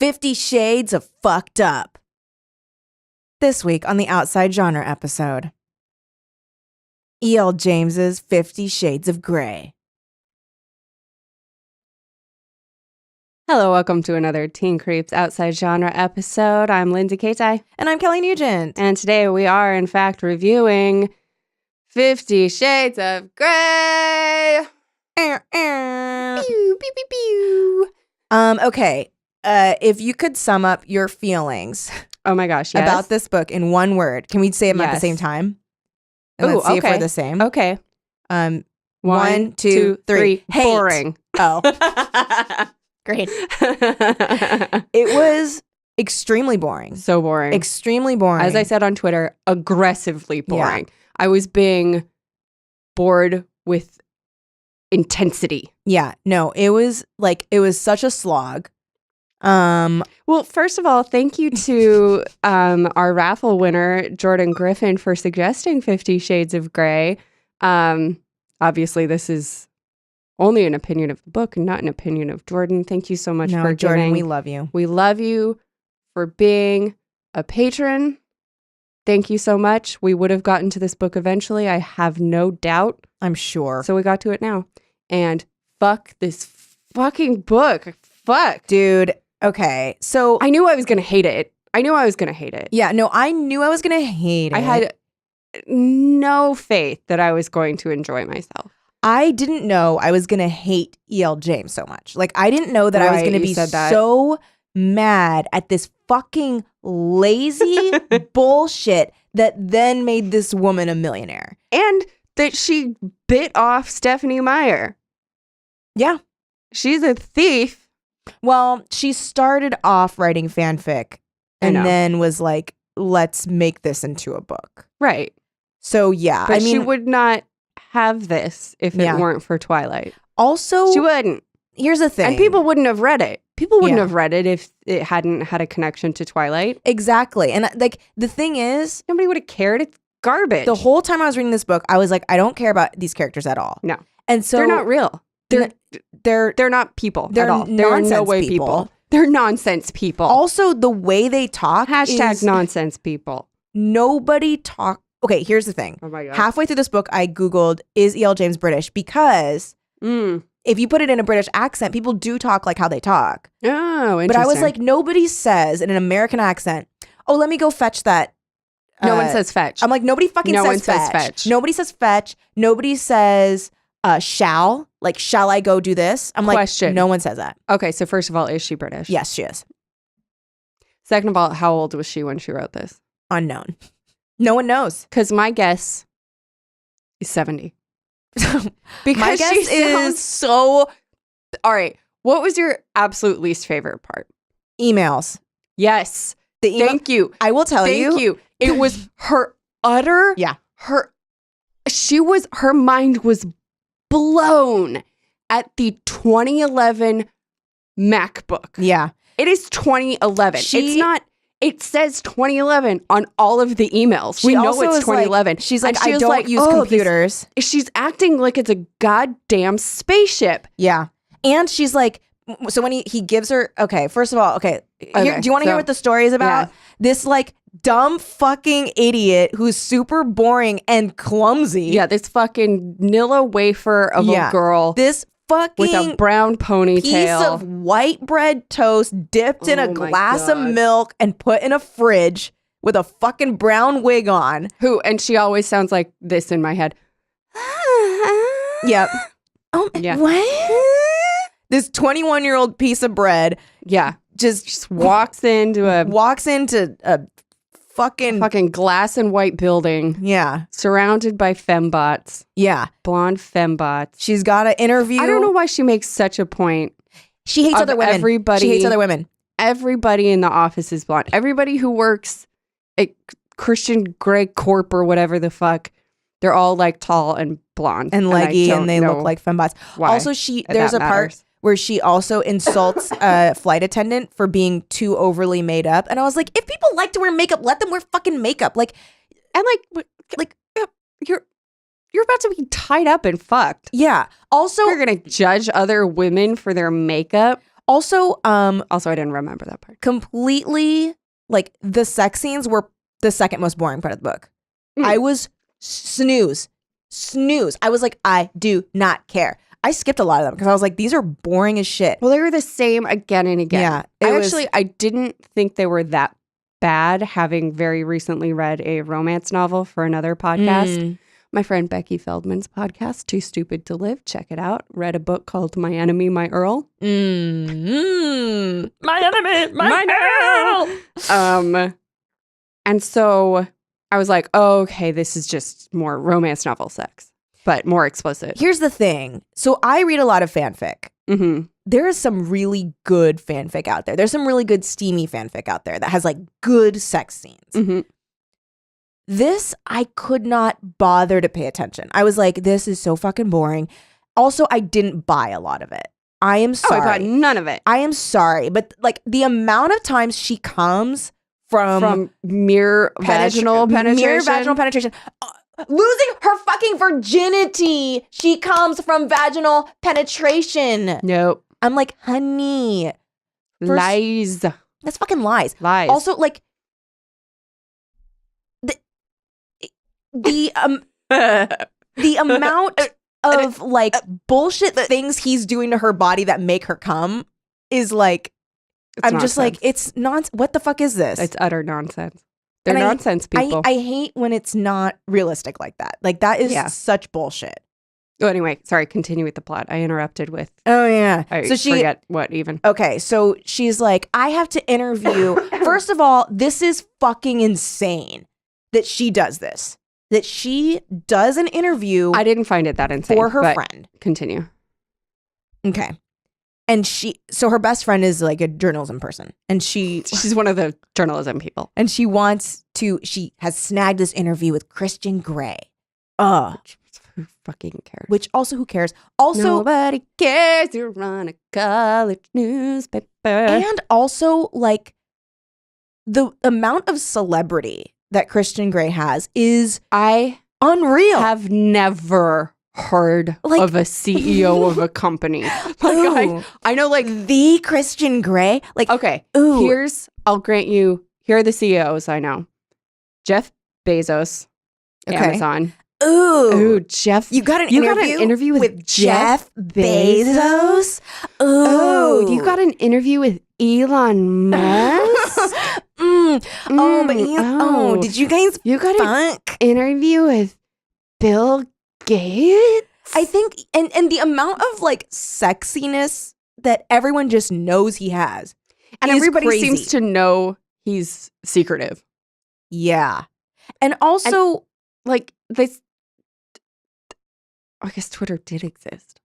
50 Shades of Fucked Up. This week on the Outside Genre episode, E.L. James's 50 Shades of Grey. Hello, welcome to another Teen Creeps Outside Genre episode. I'm Lindsay Kaitai. And I'm Kelly Nugent. And today we are, in fact, reviewing 50 Shades of Grey. Pew, pew, pew, pew. Okay. If you could sum up your feelings Oh my gosh, yes. about this book in one word, can we say them at the same time? And let's see if we're the same. Okay. 1, 2, 3. Hate. Boring. Oh. Great. It was extremely boring. So boring. Extremely boring. As I said on Twitter, aggressively boring. Yeah. I was being bored with intensity. Yeah. No, it was such a slog. Well, first of all, thank you to our raffle winner, Jordan Griffin, for suggesting 50 Shades of Grey. Obviously, this is only an opinion of the book and not an opinion of Jordan. Thank you so much for Jordan, we love you. We love you for being a patron. Thank you so much. We would have gotten to this book eventually. I have no doubt. I'm sure. So we got to it now. And fuck this fucking book. Fuck. Dude. Okay. So I knew I was going to hate it. Yeah. No, I knew I was going to hate it. I had no faith that I was going to enjoy myself. I didn't know I was going to hate E.L. James so much. Like, I didn't know that I was going to be so mad at this fucking lazy bullshit that then made this woman a millionaire. And that she bit off Stephenie Meyer. Yeah. She's a thief. Well, she started off writing fanfic and then was like, let's make this into a book. Right. So, yeah. But she would not have this if it weren't for Twilight. Also, she wouldn't. Here's the thing. And people wouldn't have read it. People wouldn't have read it if it hadn't had a connection to Twilight. Exactly. And like the thing is, nobody would have cared. It's garbage. The whole time I was reading this book, I was like, I don't care about these characters at all. No. And so they're not real. They're not people at all. They're no way people. They're nonsense people. Also, the way they talk # nonsense people. Nobody talk. Okay, here's the thing. Oh my God. Halfway through this book, I Googled, is E.L. James British? Because if you put it in a British accent, people do talk like how they talk. Oh, interesting. But I was like, nobody says in an American accent, oh, let me go fetch that. No one says fetch. I'm like, nobody fucking says fetch. Nobody says fetch. Nobody says shall. Like, shall I go do this? I'm Question. Like, no one says that. Okay, so first of all, is she British? Yes, she is. Second of all, how old was she when she wrote this? Unknown. No one knows. Because my guess is 70. Because my guess she sounds so... All right, what was your absolute least favorite part? Emails. Yes. The email. Thank you. I will tell you. Thank you. It was her utter... Yeah. Her mind was blown at the 2011 MacBook. Yeah. It is 2011. It's not... It says 2011 on all of the emails. We know it's 2011. Like, she's like, I don't use computers. She's acting like it's a goddamn spaceship. Yeah. And she's like, so when he gives her, okay, first of all, okay. Here, do you want to hear what the story is about? Yeah. This like dumb fucking idiot who's super boring and clumsy. Yeah, this fucking Nilla wafer of a girl. This fucking with a brown ponytail, piece of white bread toast dipped in a glass of milk and put in a fridge with a fucking brown wig on. And she always sounds like this in my head. Yep. Oh, yeah. What? This 21-year-old piece of bread. Yeah. Just walks into a fucking glass and white building. Yeah. Surrounded by fembots. Yeah. Blonde fembots. She's got an interview. I don't know why she makes such a point. She hates other women. She hates other women. Everybody in the office is blonde. Everybody who works at Christian Grey Corp or whatever the fuck, they're all like tall and blonde. And leggy and they look like fembots. Why also, there's a part where she also insults a flight attendant for being too overly made up. And I was like, if people like to wear makeup, let them wear fucking makeup. Like, and you're about to be tied up and fucked. Yeah. Also, you're going to judge other women for their makeup. Also, I didn't remember that part. Completely, like, the sex scenes were the second most boring part of the book. I was snooze. I was like, I do not care. I skipped a lot of them because I was like, these are boring as shit. Well, they were the same again and again. Yeah. I didn't think they were that bad, having very recently read a romance novel for another podcast. My friend Becky Feldman's podcast, Too Stupid to Live. Check it out. Read a book called My Enemy, My Earl. My enemy, my Earl. And so I was like, oh, okay, this is just more romance novel sex, but more explicit. Here's the thing. So I read a lot of fanfic. Mm-hmm. There is some really good fanfic out there. There's some really good steamy fanfic out there that has like good sex scenes. Mm-hmm. This, I could not bother to pay attention. I was like, this is so fucking boring. Also, I didn't buy a lot of it. I am sorry. I bought none of it. I am sorry. But like the amount of times she comes from mere vaginal penetration. Losing her fucking virginity. She comes from vaginal penetration. Nope. I'm like, honey. Lies. That's fucking lies. Lies. Also, like, the amount of like bullshit things he's doing to her body that make her come is like, I'm nonsense. Just like, it's nonsense. What the fuck is this? It's utter nonsense. They're nonsense people. I hate when it's not realistic like that. Like, that is such bullshit. Oh, anyway, sorry, continue with the plot. I interrupted with... Oh, yeah. So she forget what even. Okay, so she's like, I have to interview... First of all, this is fucking insane that she does this. That she does an interview... I didn't find it that insane. For her friend. Continue. Okay. And so her best friend is like a journalism person. And she's one of the journalism people. And she has snagged this interview with Christian Grey. Who fucking cares? Which also, who cares? Also, nobody cares. You run a college newspaper. And also, like, the amount of celebrity that Christian Grey has is unreal. Have never heard of a CEO of a company. Like, I know, like, the Christian Grey. Like, okay, I'll grant you, here are the CEOs I know. Jeff Bezos, Amazon. Ooh, Jeff. You got an interview with Jeff Bezos? Ooh. You got an interview with Elon Musk? Did you guys an interview with Bill Gates? I think, and the amount of like sexiness that everyone just knows he has. And everybody seems to know he's secretive. Yeah. And also, like, this, I guess Twitter did exist.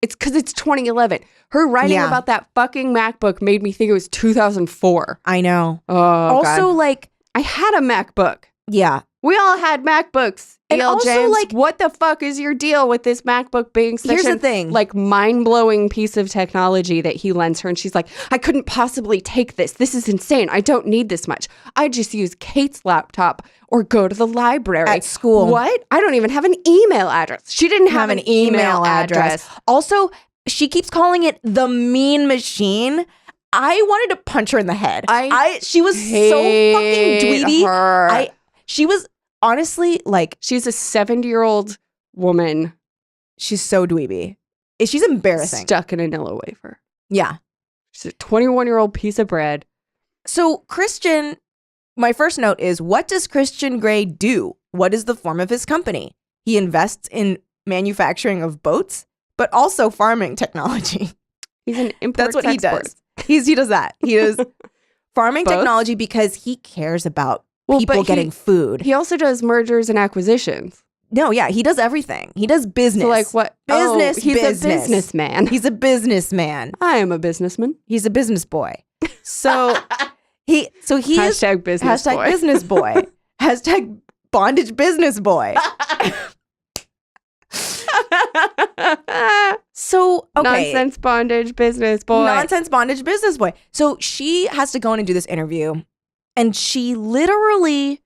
It's because it's 2011. Her writing about that fucking MacBook made me think it was 2004. I know. Oh, also, God. like, I had a MacBook. Yeah. We all had MacBooks. And also, James, like, what the fuck is your deal with this MacBook being such the thing. Like, mind-blowing piece of technology that he lends her? And she's like, I couldn't possibly take this. This is insane. I don't need this much. I just use Kate's laptop or go to the library. At school. What? I don't even have an email address. She didn't have an email address. Also, she keeps calling it the Mean Machine. I wanted to punch her in the head. She was so fucking dweeby. She was honestly like, she's a 70-year-old woman. She's so dweeby. She's embarrassing. Stuck in a Nilla wafer. Yeah. She's a 21-year-old piece of bread. So Christian, my first note is, what does Christian Grey do? What is the form of his company? He invests in manufacturing of boats, but also farming technology. He's an import. That's what he does. He does that. He does farming technology because he cares about people getting food. He also does mergers and acquisitions. No, yeah, he does everything. He does business. So like what? Business. He's a businessman. He's a businessman. I am a businessman. He's a business boy. So he hashtag business boy. Hashtag business boy. Hashtag bondage business boy. So, okay. Nonsense bondage business boy. Nonsense bondage business boy. So she has to go in and do this interview, and she literally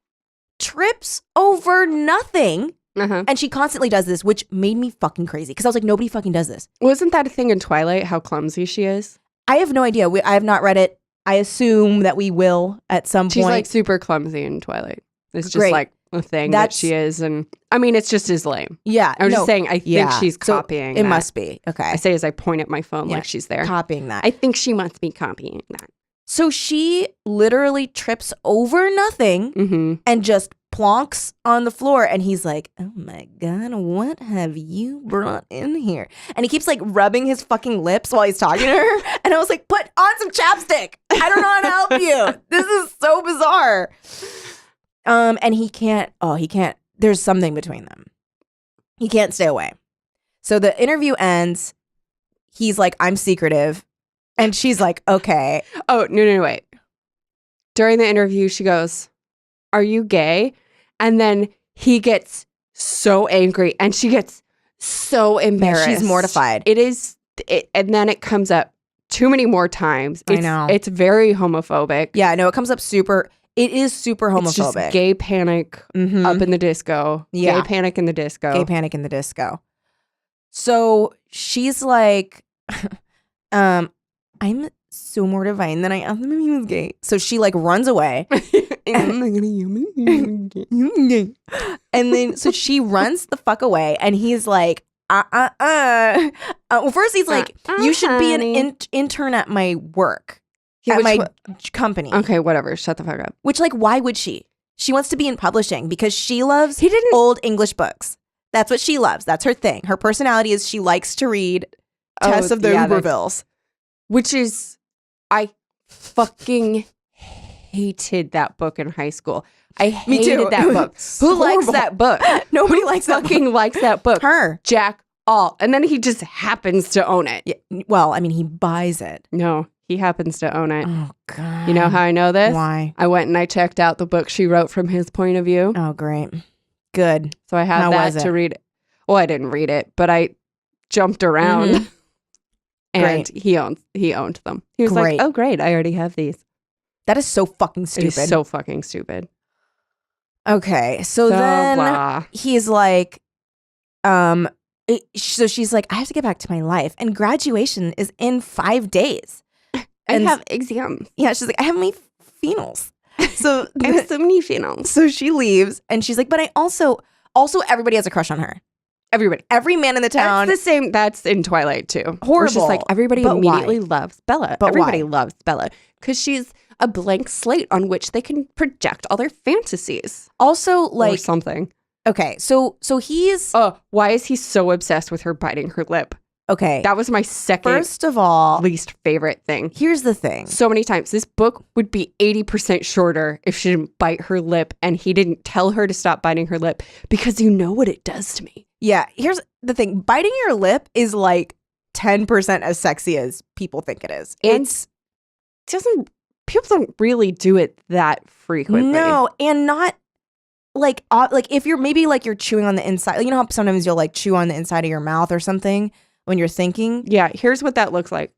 trips over nothing. And she constantly does this, which made me fucking crazy because I was like, nobody fucking does this. Wasn't that a thing in Twilight, how clumsy she is? I have no idea. I have not read it. I assume that we will at some point. She's like super clumsy in Twilight. It's just like a thing that she is. And I mean, it's just as lame. Yeah. I'm just saying, I think she's copying it must be. Okay. I say as I point at my phone like she's there. Copying that. I think she must be copying that. So she literally trips over nothing and just plonks on the floor. And he's like, oh my God, what have you brought in here? And he keeps like rubbing his fucking lips while he's talking to her. And I was like, put on some chapstick. I don't know how to help you. This is so bizarre. And he can't, there's something between them. He can't stay away. So the interview ends. He's like, I'm secretive. And she's like, okay. Oh, no, wait. During the interview, she goes, are you gay? And then he gets so angry and she gets so embarrassed. She's mortified. And then it comes up too many more times. I know. It's very homophobic. Yeah, no, it comes up it is super homophobic. It's just gay panic up in the disco. Yeah. Gay panic in the disco. Gay panic in the disco. So she's like, I'm so mortified that I asked him if he was gay. So she like runs away. And then so she runs the fuck away and he's like, Well, first he's like, you should be an intern at my work. At my company. Okay, whatever. Shut the fuck up. Which, like, why would she? She wants to be in publishing because she loves old English books. That's what she loves. That's her thing. Her personality is she likes to read Tess of the Ubervilles. Which is, I fucking hated that book in high school. I hated that book. Who likes that book? Nobody likes that book. Likes that book. Her. Jack All. And then he just happens to own it. Yeah, well, I mean, he buys it. No, he happens to own it. Oh, God. You know how I know this? Why? I went and I checked out the book she wrote from his point of view. Oh, great. Good. So I had that to read. Well, I didn't read it, but I jumped around. And he owned them. He was like, oh, great. I already have these. That is so fucking stupid. It is so fucking stupid. Okay. So then he's like, so she's like, I have to get back to my life. And graduation is in 5 days. I have exams. Yeah. She's like, I have my finals. So I have so many finals. So she leaves and she's like, but I also everybody has a crush on her. Everybody. Every man in the town. That's the same. That's in Twilight too. Horrible. It's just like everybody immediately loves Bella. But everybody loves Bella because she's a blank slate on which they can project all their fantasies. Also, like, or something. Okay, so he's. Why is he so obsessed with her biting her lip? Okay, that was my second. First of all, least favorite thing. Here's the thing. So many times this book would be 80% shorter if she didn't bite her lip and he didn't tell her to stop biting her lip because you know what it does to me. Yeah, here's the thing. Biting your lip is like 10% as sexy as people think it is. People don't really do it that frequently. No, and not like if you're maybe like you're chewing on the inside. You know how sometimes you'll like chew on the inside of your mouth or something when you're thinking? Yeah, here's what that looks like.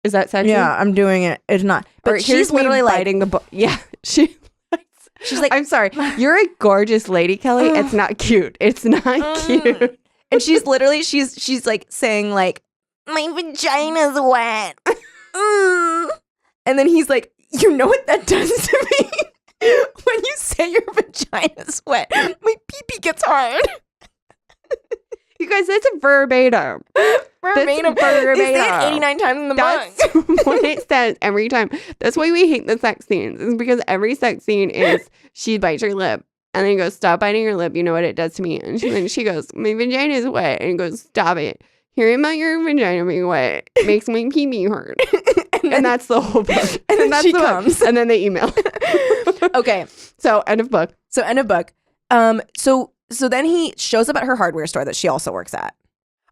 Is that sexy? Yeah, I'm doing it. It's not. But she's literally like biting the book. Yeah, she's like, I'm sorry, you're a gorgeous lady, Kelly. It's not cute. It's not cute. And she's literally, she's like saying like, my vagina's wet. And then he's like, you know what that does to me? When you say your vagina's wet, my pee-pee gets hard. You guys, that's a verbatim. Verbatim. They say it 89 times in the book. That's what it says every time. That's why we hate the sex scenes. It's because every sex scene is she bites her lip. And then he goes, stop biting your lip. You know what it does to me. And then she goes, my vagina is wet. And he goes, stop it. Hearing about your vagina being wet makes my pee-pee hurt. and that's the whole book. And then that's she comes. And then they email. Okay. So end of book. So then he shows up at her hardware store that she also works at.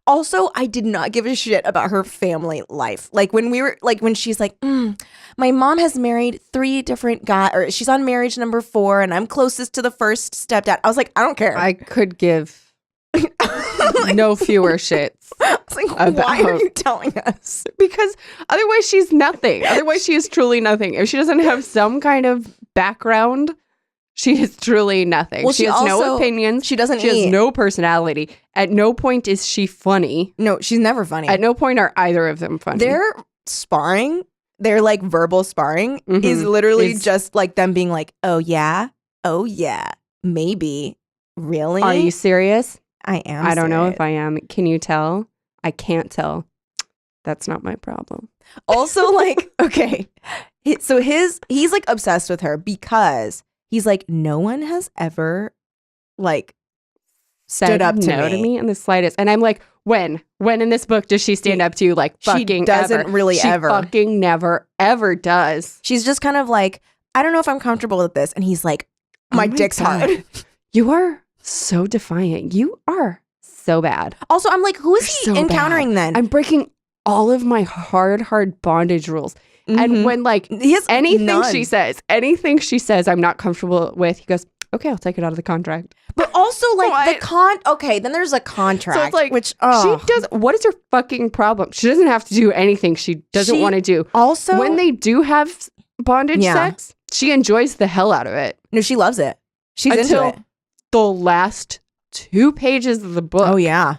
Also, I did not give a shit about her family life. Like when she's like, my mom has married 3 different guys, or she's on marriage number 4, and I'm closest to the first stepdad. I was like, I don't care. I could give no fewer shits. I was like, why are you telling us? Because otherwise she's nothing. Otherwise she is truly nothing. If she doesn't have some kind of background, She is truly nothing. Well, she has no opinions. She doesn't She has no personality. At no point is she funny. No, she's never funny. At no point are either of them funny. Their sparring, their like verbal sparring is literally just like them being like, oh yeah, maybe. Really? Are you serious? I am. I don't know if I am. Can you tell? I can't tell. That's not my problem. Also, like, okay. So he's like obsessed with her because he's like, no one has ever like stood up to me in the slightest. And I'm like, when in this book does she stand up to you? Like, fucking she doesn't ever. Really she ever. Fucking never ever does. She's just kind of like, I don't know if I'm comfortable with this. And he's like, my dick's hard. You are so defiant. You are so bad. Also, I'm like, who is he encountering then? I'm breaking all of my hard bondage rules. And when like anything she says I'm not comfortable with, he goes, okay, I'll take it out of the contract. But also like okay, then there's a contract. So it's like, which she does. What is her fucking problem? She doesn't have to do anything she doesn't want to do. Also, when they do have bondage sex, she enjoys the hell out of it. No, she loves it. She's into it. The last 2 pages of the book. Oh yeah.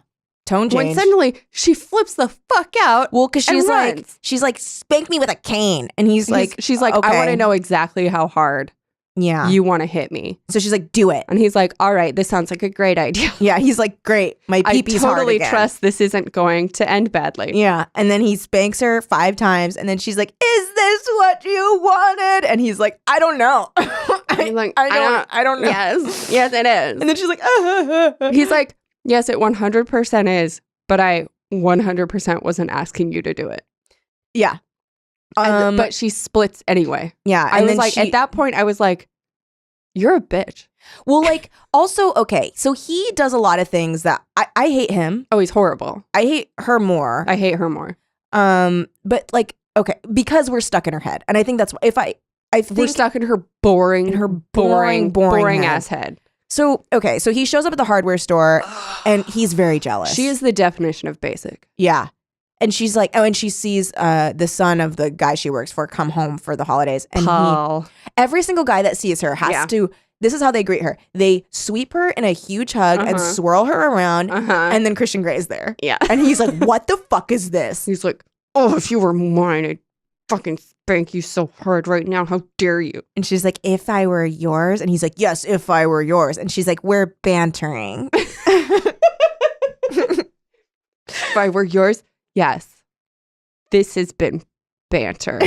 Tone change. When suddenly she flips the fuck out. Well, because she's like, spank me with a cane. And she's like, okay. I want to know exactly how hard you want to hit me. So she's like, do it. And he's like, all right, this sounds like a great idea. Yeah, he's like, great. My pee-pee's hard again. I totally trust this isn't going to end badly. Yeah. And then he spanks her 5 times. And then she's like, is this what you wanted? And he's like, I don't know. I don't know. Yes, it is. And then she's like, He's like, yes, it 100% is, but I 100% wasn't asking you to do it. Yeah. But she splits anyway. Yeah. I was like, at that point, I was like, you're a bitch. Well, like, also, okay, so he does a lot of things that I hate him. Oh, he's horrible. I hate her more. I hate her more. But like, okay, because we're stuck in her head. And I think that's I think we're stuck in her boring ass head. So, okay, so he shows up at the hardware store and he's very jealous. She is the definition of basic. Yeah. And she's like, and she sees the son of the guy she works for come home for the holidays. And Paul. Every single guy that sees her has to, this is how they greet her. They sweep her in a huge hug and swirl her around. And then Christian Grey is there. Yeah. And he's like, what the fuck is this? He's like, oh, if you were mine, I'd fucking spank you so hard right now. How dare you? And she's like, if I were yours? And he's like, yes, if I were yours. And she's like, we're bantering. If I were yours? Yes. This has been banter.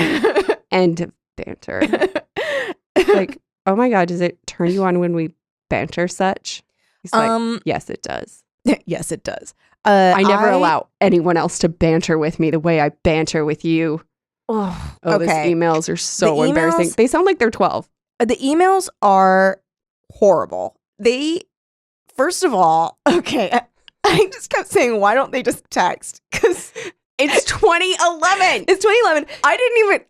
End of banter. Like, oh my God, does it turn you on when we banter such? He's like, yes, it does. Yes, it does. I never allow anyone else to banter with me the way I banter with you. Oh, those emails are so embarrassing. They sound like they're 12. The emails are horrible. First of all, okay, I just kept saying, why don't they just text? Because it's 2011. It's 2011.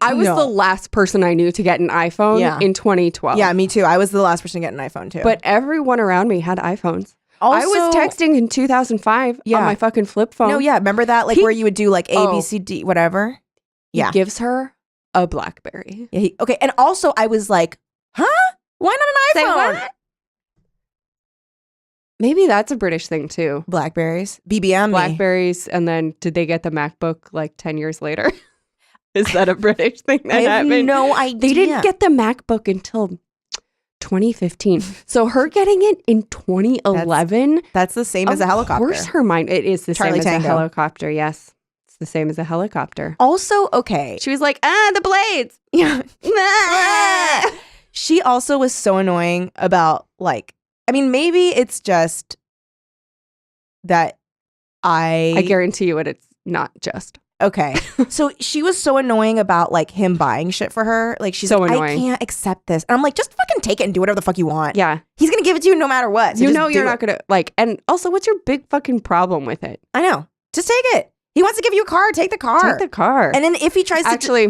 I was the last person I knew to get an iPhone in 2012. Yeah, me too. I was the last person to get an iPhone too. But everyone around me had iPhones. Also, I was texting in 2005 on my fucking flip phone. No, yeah. Remember that? Like where you would do like A, B, C, D, whatever? Yeah. He gives her a BlackBerry. Yeah, okay. And also I was like, huh? Why not an iPhone? Say what? Maybe that's a British thing too. Blackberries. BBM. Blackberries. And then did they get the MacBook like 10 years later? Is that a British thing that happened? I have no idea. They didn't get the MacBook until 2015. So her getting it in 2011. That's the same as a helicopter. Of course her mind. It is the Charlie same Tango. as a helicopter. Yes. It's the same as a helicopter. Also, okay. She was like, the blades. Yeah. She also was so annoying about like, I mean, maybe it's just that I guarantee you it's not just. Okay. So she was so annoying about like him buying shit for her. Like she's so like, annoying. I can't accept this. And I'm like, just fucking take it and do whatever the fuck you want. Yeah. He's going to give it to you no matter what. So you know you're not going to like, and also what's your big fucking problem with it? I know. Just take it. He wants to give you a car. Take the car. Take the car. And then if he tries to... Actually,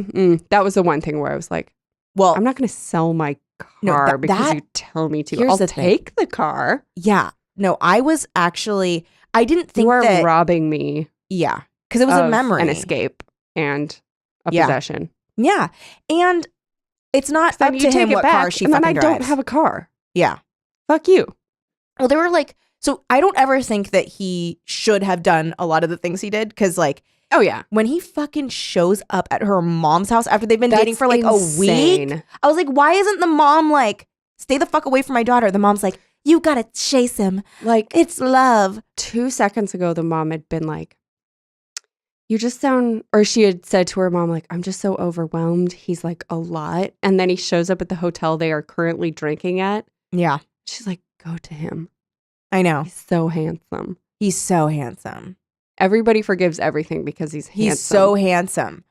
that was the one thing where I was like, well, I'm not going to sell my car because you tell me to. I'll take the car. Yeah. No, I was actually... I didn't think you are robbing me. Yeah. Because it was a memory. An escape and a possession. Yeah. And It's not up to him what car she fucking drives. And then I don't have a car. Yeah. Fuck you. Well, they were like, so I don't ever think that he should have done a lot of the things he did. Because like, oh yeah, when he fucking shows up at her mom's house after they've been dating for like a week, I was like, why isn't the mom like, stay the fuck away from my daughter? The mom's like, you gotta chase him. Like, it's love. 2 seconds ago, the mom had been like, you just sound, or she had said to her mom, like, I'm just so overwhelmed. He's like a lot. And then he shows up at the hotel they are currently drinking at. Yeah. She's like, go to him. I know. He's so handsome. He's so handsome. Everybody forgives everything because he's handsome. He's so handsome.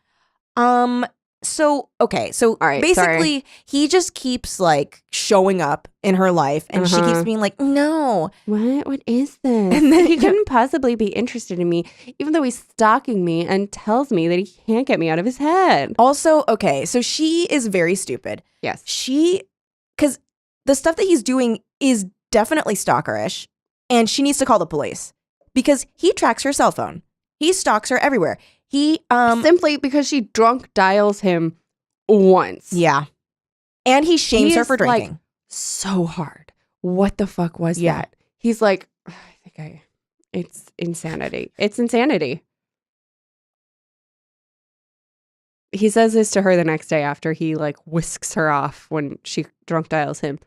So, okay. So all right, basically, he just keeps like showing up in her life and she keeps being like, no. What is this? And then he couldn't possibly be interested in me, even though he's stalking me and tells me that he can't get me out of his head. Also, okay. So she is very stupid. Yes. Because the stuff that he's doing is definitely stalkerish and she needs to call the police because he tracks her cell phone. He stalks her everywhere. He simply because she drunk dials him once. Yeah. And he shames her for drinking. Like, so hard. What the fuck was that? He's like, it's insanity. It's insanity. He says this to her the next day after he like whisks her off when she drunk dials him.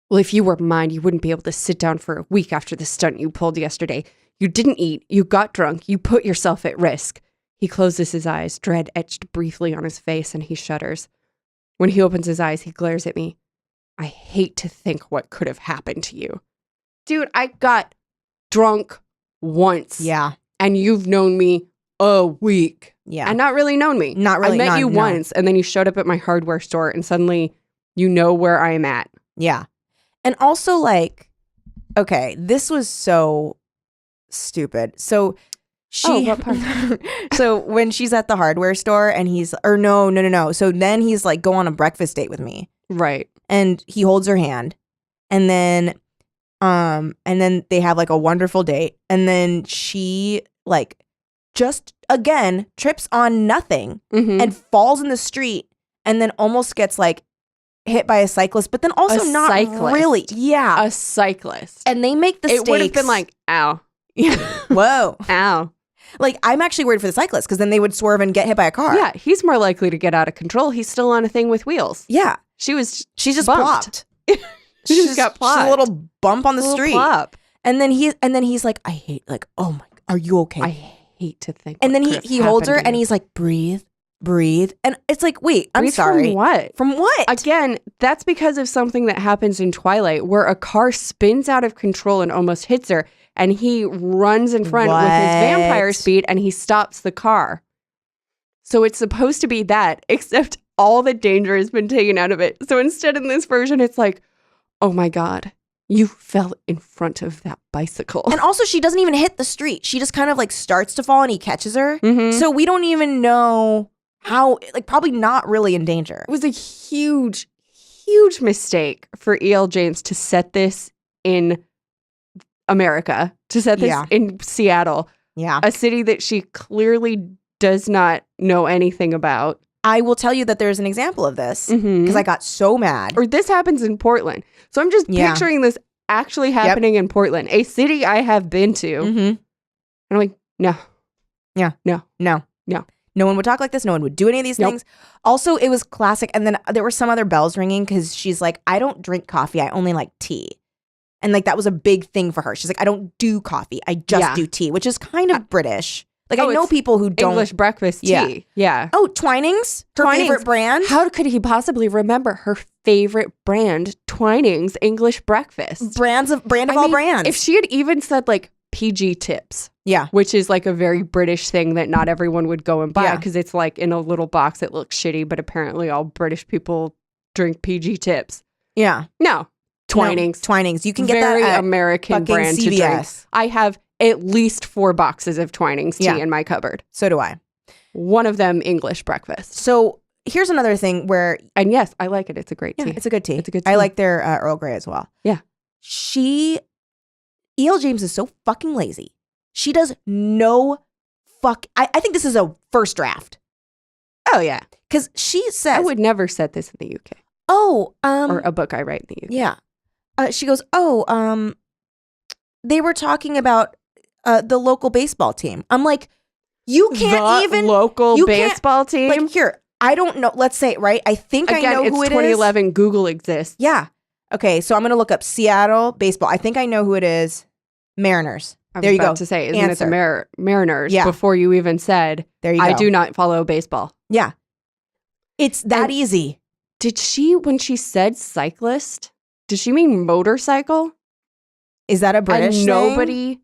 Well, if you were mine, you wouldn't be able to sit down for a week after the stunt you pulled yesterday. You didn't eat, you got drunk, you put yourself at risk. He closes his eyes, dread etched briefly on his face, and he shudders. When he opens his eyes, he glares at me. I hate to think what could have happened to you. Dude, I got drunk once. Yeah. And you've known me a week. Yeah. And not really known me. Not really. I met you once, and then you showed up at my hardware store, and suddenly you know where I am at. Yeah. And also, like, okay, this was so stupid. So what part? So when she's at the hardware store and no. So then he's like, go on a breakfast date with me. Right. And he holds her hand. And then they have like a wonderful date. And then she like just again trips on nothing and falls in the street and then almost gets like hit by a cyclist, but then also not really. Yeah. A cyclist. And they make the stakes. It would have been like, ow. Whoa. Ow. Like, I'm actually worried for the cyclist because then they would swerve and get hit by a car. Yeah, he's more likely to get out of control. He's still on a thing with wheels. Yeah. She's just plopped. She just got plopped. She's a little bump on the street. Plop. And then he's like, I hate, like, oh my, are you okay? I hate to think. And then he holds her and he's like, breathe. And it's like, wait, I'm sorry. From what? From what? Again, that's because of something that happens in Twilight where a car spins out of control and almost hits her. And he runs in front with his vampire speed and he stops the car. So it's supposed to be that, except all the danger has been taken out of it. So instead in this version, it's like, oh my God, you fell in front of that bicycle. And also she doesn't even hit the street. She just kind of like starts to fall and he catches her. Mm-hmm. So we don't even know how, like probably not really in danger. It was a huge mistake for E.L. James to set this in America, to set this in Seattle. Yeah. A city that she clearly does not know anything about. I will tell you that there's an example of this because I got so mad. Or this happens in Portland. So I'm just picturing this actually happening in Portland, a city I have been to. Mm-hmm. And I'm like, no. Yeah. No. No one would talk like this. No one would do any of these things. Also, it was classic. And then there were some other bells ringing because she's like, I don't drink coffee. I only like tea. And like that was a big thing for her. She's like, I don't do coffee. I just do tea, which is kind of British. Like I know people who don't. English breakfast tea. Yeah. Oh, Twinings? Her favorite brand? How could he possibly remember her favorite brand, Twinings English breakfast? Brand of all brands. If she had even said like PG Tips. Yeah. Which is like a very British thing that not everyone would go and buy because it's like in a little box that looks shitty, but apparently all British people drink PG Tips. Yeah. No. Twinings. No, Twinings. You can get very that at American brand CVS. To drink. I have at least 4 boxes of Twinings tea in my cupboard. So do I. One of them English breakfast. So here's another thing where... And yes, I like it. It's a great tea. It's a good tea. It's a good tea. I like their Earl Grey as well. Yeah. E.L. James is so fucking lazy. She does no I think this is a first draft. Oh, yeah. Because she says... I would never set this in the UK. Oh, or a book I write in the UK. Yeah. She goes, they were talking about the local baseball team. I'm like, you can't the local baseball team? Like, here, I don't know. Let's say, right? I think I know who it is. 2011. Google exists. Yeah. Okay, so I'm going to look up Seattle baseball. I think I know who it is. Mariners. There you go. To say, isn't it the Mariners? Yeah. Before you even said, there you go. I do not follow baseball. Yeah. It's that easy. Did she, when she said cyclist, did she mean motorcycle? Is that a British thing? Nobody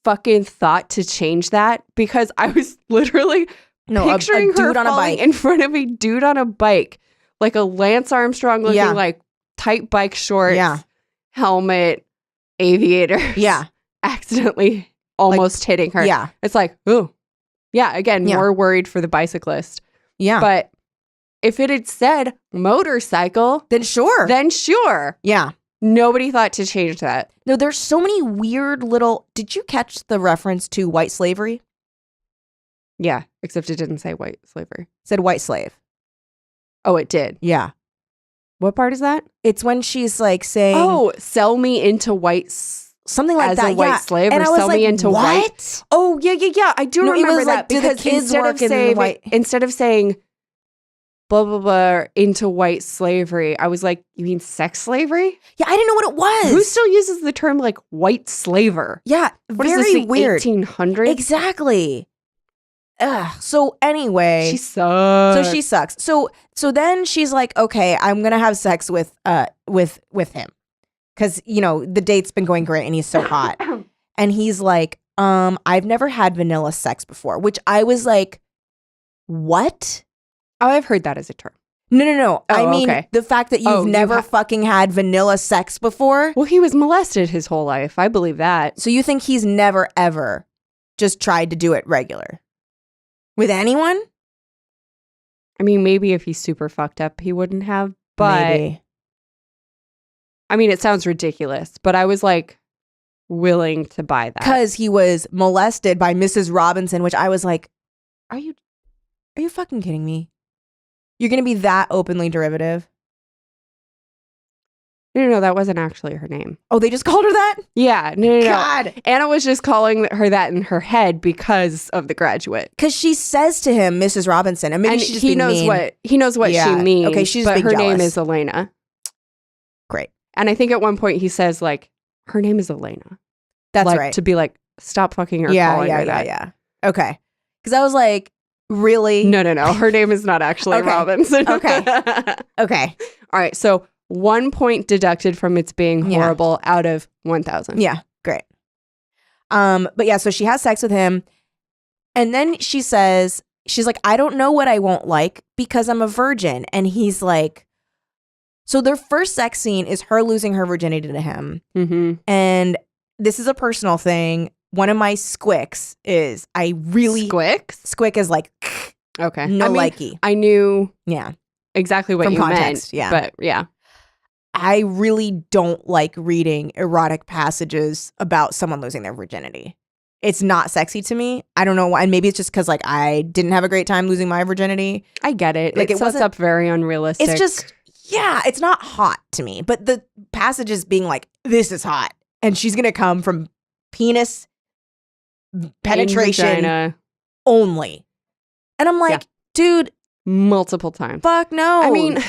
fucking thought to change that because I was literally picturing a dude her on a bike in front of a dude on a bike, like a Lance Armstrong looking like tight bike shorts, helmet, aviator. Yeah. Accidentally almost hitting her. Yeah. It's like, ooh. Yeah, again, more worried for the bicyclist. Yeah. But if it had said motorcycle, then sure. Yeah. Nobody thought to change that. No, there's so many weird little... Did you catch the reference to white slavery? Yeah, except it didn't say white slavery. It said white slave. Oh, it did? Yeah. What part is that? It's when she's like saying... Oh, sell me into white... Something like that, as a white slave, and or I was sell like, me into what? white. Oh, yeah. I do remember it was that. Like, do the kids work in white? Instead of saying blah, blah, blah, into white slavery, I was like, you mean sex slavery? Yeah, I didn't know what it was. Who still uses the term like white slaver? Yeah, what very is this, weird. 1800s? Exactly. Ugh. So anyway. She sucks. So she sucks. So then she's like, okay, I'm going to have sex with him. Because, the date's been going great and he's so hot. And he's like, I've never had vanilla sex before, which I was like, what? Oh, I've heard that as a term. No. Oh, I mean, the fact that you've never fucking had vanilla sex before. Well, he was molested his whole life. I believe that. So you think he's never, ever just tried to do it regular? With anyone? I mean, maybe if he's super fucked up, he wouldn't have, but... Maybe. I mean, it sounds ridiculous, but I was like willing to buy that. Because he was molested by Mrs. Robinson, which I was like, are you fucking kidding me? You're going to be that openly derivative? No, that wasn't actually her name. Oh, they just called her that? Yeah, no. God. Anna was just calling her that in her head because of The Graduate. Because she says to him, Mrs. Robinson, and maybe she just he knows what she means. Okay, she's but being her jealous. name is Elena. Great. And I think at one point he says like, her name is Elena. That's like, right. To be like, stop fucking her. Calling her that. Yeah. Okay. Because I was like, really? No. Her name is not actually Robinson. Okay. All right. So 1 point deducted from its being horrible out of 1,000. Yeah. Great. But yeah, so she has sex with him. And then she says, she's like, I don't know what I won't like because I'm a virgin. And he's like, so their first sex scene is her losing her virginity to him. Mm-hmm. And this is a personal thing. One of my squicks is Squick is like, okay. Likey. I knew exactly what from you context, meant. But yeah. I really don't like reading erotic passages about someone losing their virginity. It's not sexy to me. I don't know why. And maybe it's just because like I didn't have a great time losing my virginity. I get it. Like it sets up very unrealistic. It's just, it's not hot to me. But the passages being like, this is hot. And she's going to come from penis penetration only. And I'm like, dude. Multiple times. Fuck no. I mean,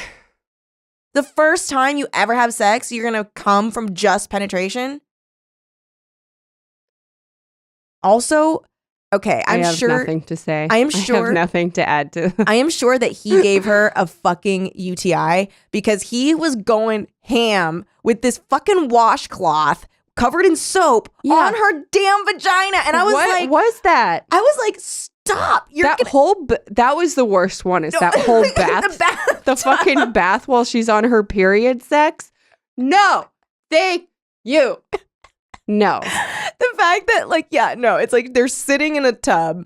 the first time you ever have sex, you're going to come from just penetration? Also, okay, I have nothing to say. I have nothing to add to. I am sure that he gave her a fucking UTI because he was going ham with this fucking washcloth covered in soap on her damn vagina. And I was like, what was that? I was like, stop. That was the worst one. Is that whole bath? the fucking bath while she's on her period sex? No. Thank you. No. The fact that it's like they're sitting in a tub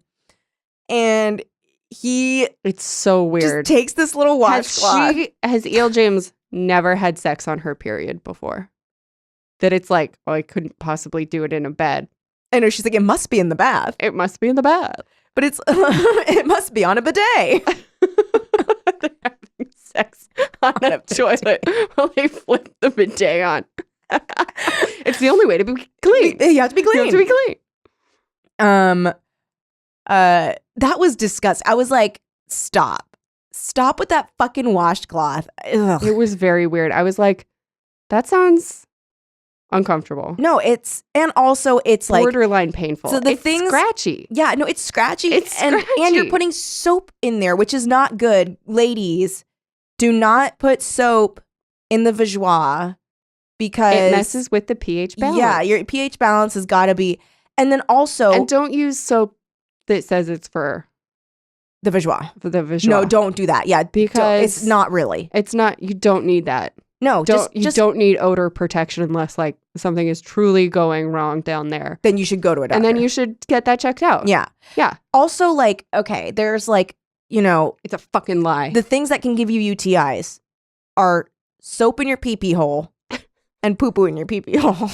and it's so weird. Just takes this little washcloth. Has E.L. James never had sex on her period before? That it's like, I couldn't possibly do it in a bed. I know, she's like, it must be in the bath. It must be in the bath. But it must be on a bidet. on a toilet while they flip the bidet on. It's the only way to be clean. You have to be clean. You have to be clean. That was disgusting. I was like, stop with that fucking washcloth. Ugh. It was very weird. I was like, that sounds uncomfortable. No, it's like borderline painful. So it's scratchy. Yeah, no, it's scratchy. And you're putting soap in there, which is not good. Ladies, do not put soap in the vajayjay because it messes with the pH balance. Yeah, your pH balance has got to be. And then also, and don't use soap that says it's for the vajayjay. For the vajayjay. No, don't do that. Yeah, because it's not really. It's not. You don't need that. No, you don't need odor protection unless like something is truly going wrong down there. Then you should go to a doctor. And then you should get that checked out. Yeah. Yeah. Also, like, okay, there's like, it's a fucking lie. The things that can give you UTIs are soap in your pee-pee hole and poo-poo in your pee-pee hole.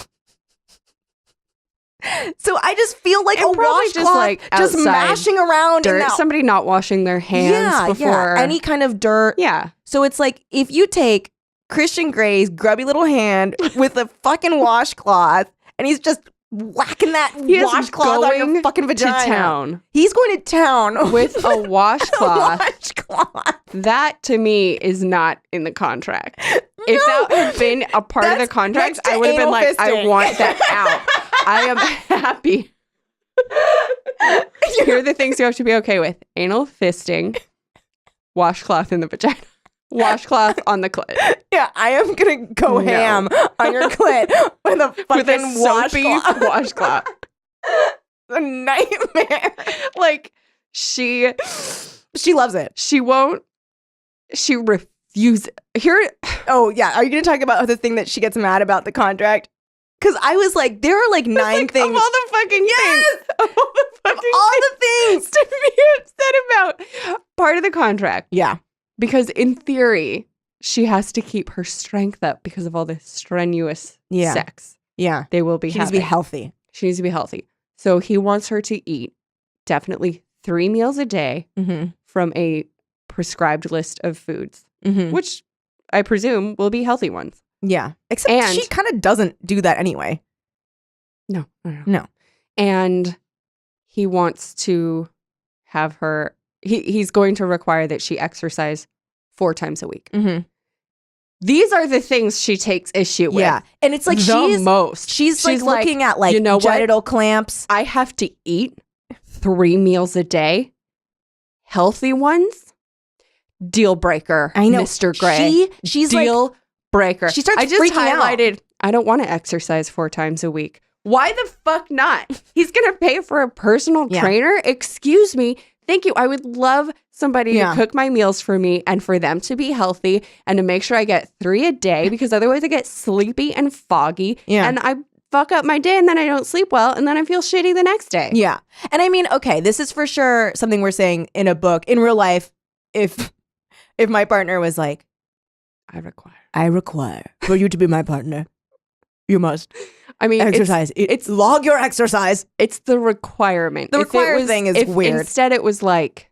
So I just feel like a washcloth just mashing around dirt. Somebody not washing their hands before. Yeah, any kind of dirt. Yeah. So it's like if you take Christian Grey's grubby little hand with a fucking washcloth and he's just whacking that washcloth on your fucking vagina. To town. He's going to town with a washcloth. That to me is not in the contract. If that had been a part of the contract, I would have been like, I want that out. I am happy. Here are the things you have to be okay with. Anal fisting, washcloth in the vagina, washcloth on the clit. Yeah, I am going to go ham on your clit with a fucking washcloth. A nightmare. Like, she loves it. She refuses. Oh, yeah. Are you going to talk about the thing that she gets mad about the contract? Because I was like, there are like 9 things. Of all the fucking things. Of all the things to be upset about. Part of the contract. Yeah. Because in theory, she has to keep her strength up because of all the strenuous sex. Yeah. They will be She needs to be healthy. She needs to be healthy. So he wants her to eat definitely 3 meals a day from a prescribed list of foods, which I presume will be healthy ones. Yeah. Except she kind of doesn't do that anyway. No. And he wants to have her, he's going to require that she exercise 4 times a week. These are the things she takes issue with. Yeah. And it's like she's like looking at like genital clamps. I have to eat 3 meals a day. Healthy ones. Deal breaker. I know. Mr. Grey. She's deal breaker. She starts I just freaking highlighted, out. I don't want to exercise 4 times a week. Why the fuck not? He's going to pay for a personal trainer? Excuse me. Thank you. I would love somebody to cook my meals for me and for them to be healthy and to make sure I get 3 a day because otherwise I get sleepy and foggy and I fuck up my day and then I don't sleep well and then I feel shitty the next day. Yeah. And I mean, okay, this is for sure something we're saying in a book. In real life, if my partner was like, I require for you to be my partner. You must. I mean, exercise. It's log your exercise. It's the requirement. The require thing is weird. Instead, it was like,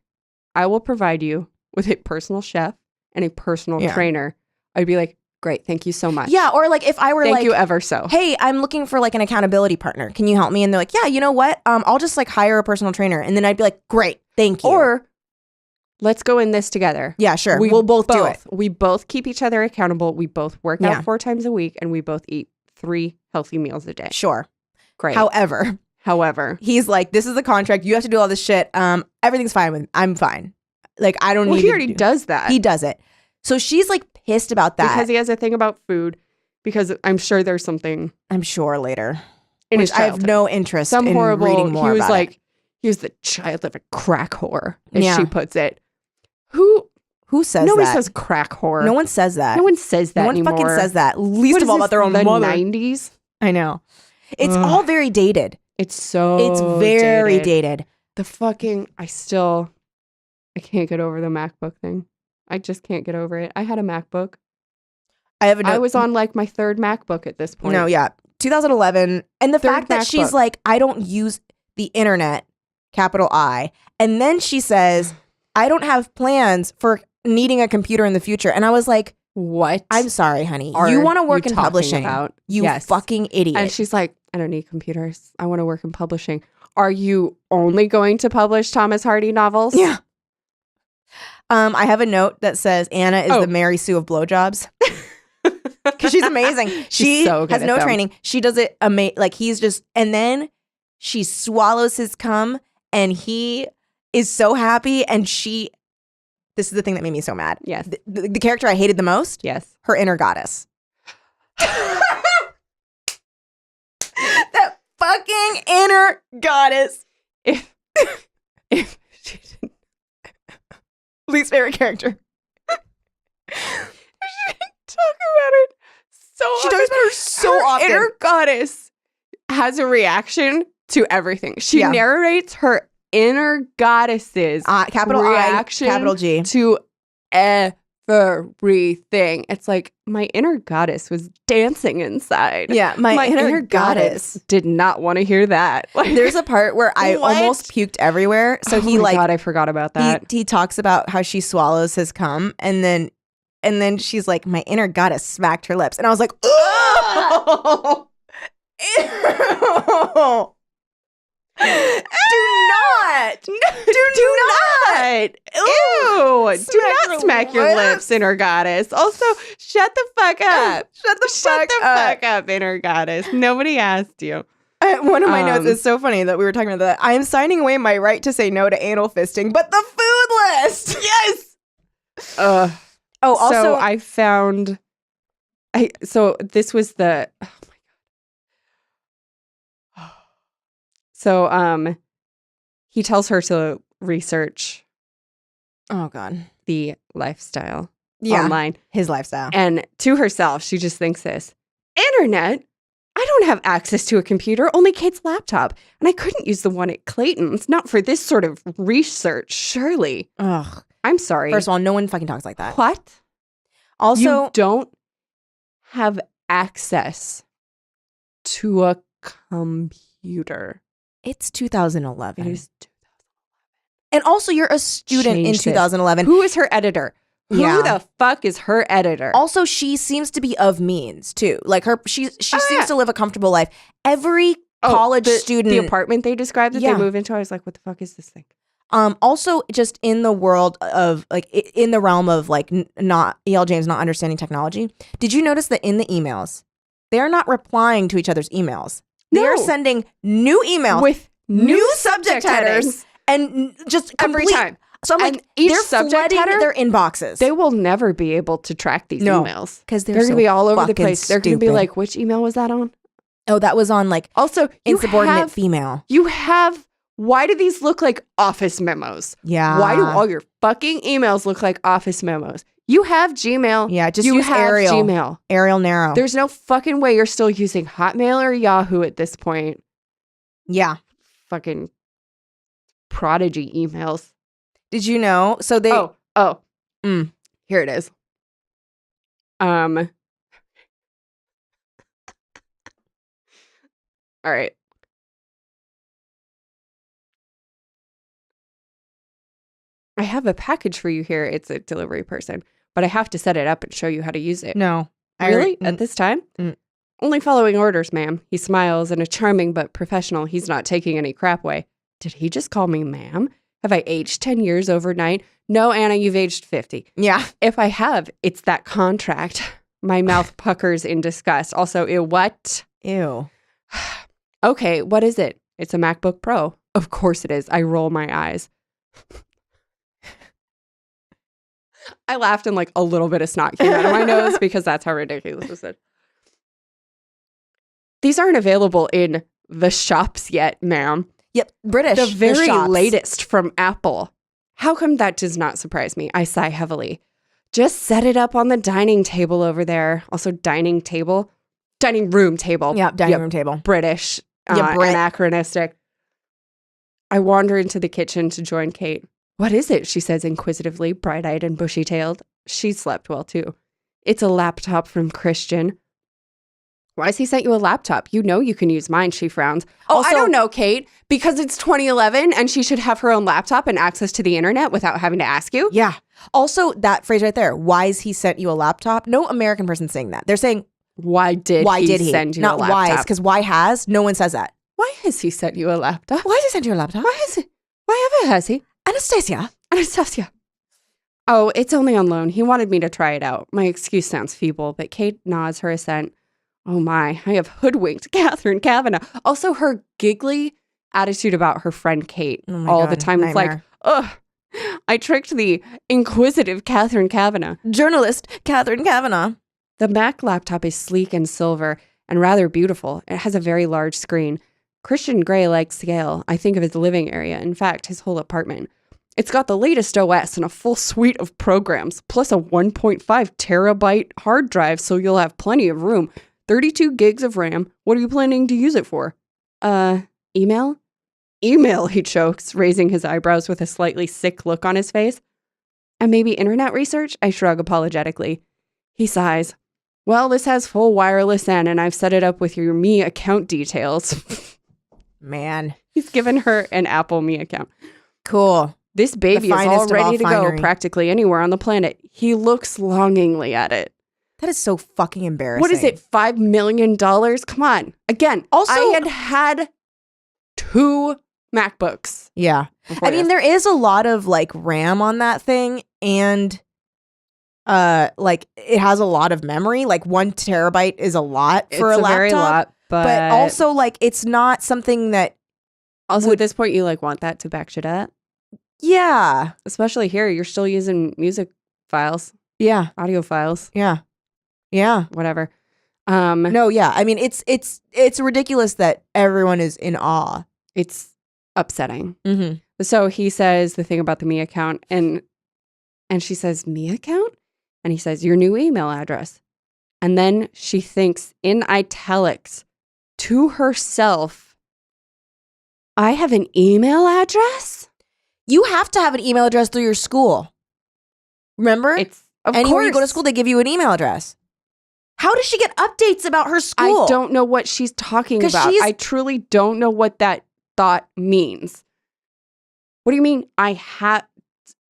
I will provide you with a personal chef and a personal trainer. I'd be like, great, thank you so much. Yeah, or like if I were thank you ever so. Hey, I'm looking for like an accountability partner. Can you help me? And they're like, yeah, you know what? I'll just like hire a personal trainer. And then I'd be like, great, thank you. Or let's go in this together. Yeah, sure. We'll both do it. We both keep each other accountable. We both work out 4 times a week and we both eat 3 healthy meals a day. Sure. Great. However, he's like, this is the contract. You have to do all this shit. Everything's fine with me. I'm fine. Like, I don't need he already does that. He does it. So she's like pissed about that. Because he has a thing about food. Because I'm sure there's something. I'm sure later. In his childhood. I have no interest in horrible, reading more about it. He was the child of a crack whore, as she puts it. Who says Nobody that? says crack whore. No one says that. No one says that anymore. No one fucking says that. Least of all about their own mother. The 90s? I know. It's all very dated. It's very dated. The fucking, I can't get over the MacBook thing. I just can't get over it. I had a MacBook. I was on like my 3rd MacBook at this point. No, yeah. 2011. And the fact that she's like, I don't use the internet, capital I. And then she says, I don't have plans for needing a computer in the future. And I was like, What? I'm sorry, honey. You want to work in publishing. You fucking idiot. And she's like, I don't need computers. I want to work in publishing. Are you only going to publish Thomas Hardy novels? Yeah. I have a note that says Anna is the Mary Sue of blowjobs. Because she's amazing. She so has no training. She does it like he's just, and then she swallows his cum and he is so happy. And this is the thing that made me so mad. Yes. The character I hated the most. Yes. Her inner goddess. That fucking inner goddess. If she didn't. Least favorite character. She talk about it so she often. talks about her so often. Inner goddess has a reaction to everything. She narrates her inner goddess's capital reaction I, capital G to everything. It's like my inner goddess was dancing inside. Yeah, my inner goddess did not want to hear that. Like, there's a part where I almost puked everywhere. So he God, I forgot about that. He talks about how she swallows his cum, and then she's like, my inner goddess smacked her lips, and I was like, oh, ew. Do not. Ew. Do not smack your lips, inner goddess. Also, shut the fuck up. Shut the fuck up, inner goddess. Nobody asked you. One of my notes is so funny that we were talking about that. I am signing away my right to say no to anal fisting, but the food list. Yes. Also, so I found. So this was the. So he tells her to research the lifestyle online. His lifestyle. And to herself, she just thinks this, internet? I don't have access to a computer, only Kate's laptop. And I couldn't use the one at Clayton's, not for this sort of research, surely. Ugh. I'm sorry. First of all, no one fucking talks like that. What? Also, you don't have access to a computer. It's 2011. It is 2011. And also, you're a student in 2011. Who is her editor? Who the fuck is her editor? Also, she seems to be of means, too. Like, she seems to live a comfortable life. Every college student... The apartment they described that they move into, I was like, what the fuck is this thing? Also, just in the world of, like, in the realm of, like, not E.L. James not understanding technology, did you notice that in the emails, they're not replying to each other's emails? They're sending new emails with new subject headers and just every time. So I'm like, each they're subject flooding their inboxes. They will never be able to track these emails because they're going to be all over the place. They're going to be like, which email was that on? Oh, that was on like also insubordinate female. Why do these look like office memos? Yeah. Why do all your fucking emails look like office memos? You have Gmail. Yeah, just use Arial. Gmail. Arial Narrow. There's no fucking way you're still using Hotmail or Yahoo at this point. Yeah. Fucking Prodigy emails. Did you know? So they... Here it is. All right. I have a package for you here. It's a delivery person, but I have to set it up and show you how to use it. No. Really? At this time? Only following orders, ma'am. He smiles in a charming but professional, he's not taking any crap way. Did he just call me ma'am? Have I aged 10 years overnight? No, Anna, you've aged 50. Yeah. If I have, it's that contract. My mouth puckers in disgust. Also, ew, what? Ew. Okay, what is it? It's a MacBook Pro. Of course it is. I roll my eyes. I laughed and like a little bit of snot came out of my nose because that's how ridiculous this is. These aren't available in the shops yet, ma'am. Yep, British. The very latest from Apple. How come that does not surprise me? I sigh heavily. Just set it up on the dining table over there. Also, dining room table. Yeah, dining room table. British. Anachronistic. I wander into the kitchen to join Kate. What is it? She says inquisitively, bright-eyed and bushy-tailed. She slept well, too. It's a laptop from Christian. Why has he sent you a laptop? You know you can use mine, she frowns. Oh, also, I don't know, Kate. Because it's 2011 and she should have her own laptop and access to the internet without having to ask you? Yeah. Also, that phrase right there, why has he sent you a laptop? No American person saying that. They're saying, why did he send you a laptop? Not why, because why has? No one says that. Why has he sent you a laptop? Why has he sent you a laptop? Why ever has he? Anastasia. Oh, it's only on loan. He wanted me to try it out. My excuse sounds feeble, but Kate nods her assent. Oh my, I have hoodwinked Catherine Kavanagh. Also, her giggly attitude about her friend Kate all the time. Nightmare. It's like, ugh, I tricked the inquisitive Catherine Kavanagh. Journalist Catherine Kavanagh. The Mac laptop is sleek and silver and rather beautiful. It has a very large screen. Christian Grey likes scale. I think of his living area. In fact, his whole apartment. It's got the latest OS and a full suite of programs, plus a 1.5 terabyte hard drive, so you'll have plenty of room. 32 gigs of RAM. What are you planning to use it for? Email? Email, he chokes, raising his eyebrows with a slightly sick look on his face. And maybe internet research? I shrug apologetically. He sighs. Well, this has full wireless N, and I've set it up with your Me account details. Man. He's given her an Apple Me account. Cool. This baby is all ready to go practically anywhere on the planet. He looks longingly at it. That is so fucking embarrassing. What is it, $5 million? Come on. Again, also, I had 2 MacBooks. Yeah. I mean, there is a lot of like RAM on that thing, and like it has a lot of memory. Like 1 terabyte is a lot for a laptop. Very lot, but also like it's not something that at this point you like want that to back shit up. Yeah. Especially here, you're still using music files. Yeah. Audio files. Yeah. Yeah. Whatever. No, yeah. I mean, it's ridiculous that everyone is in awe. It's upsetting. Mm-hmm. So he says the thing about the Me account, and she says, Me account? And he says, your new email address. And then she thinks in italics to herself, I have an email address? You have to have an email address through your school. Remember? Anywhere you go to school, they give you an email address. How does she get updates about her school? I don't know what she's talking about. I truly don't know what that thought means. What do you mean? How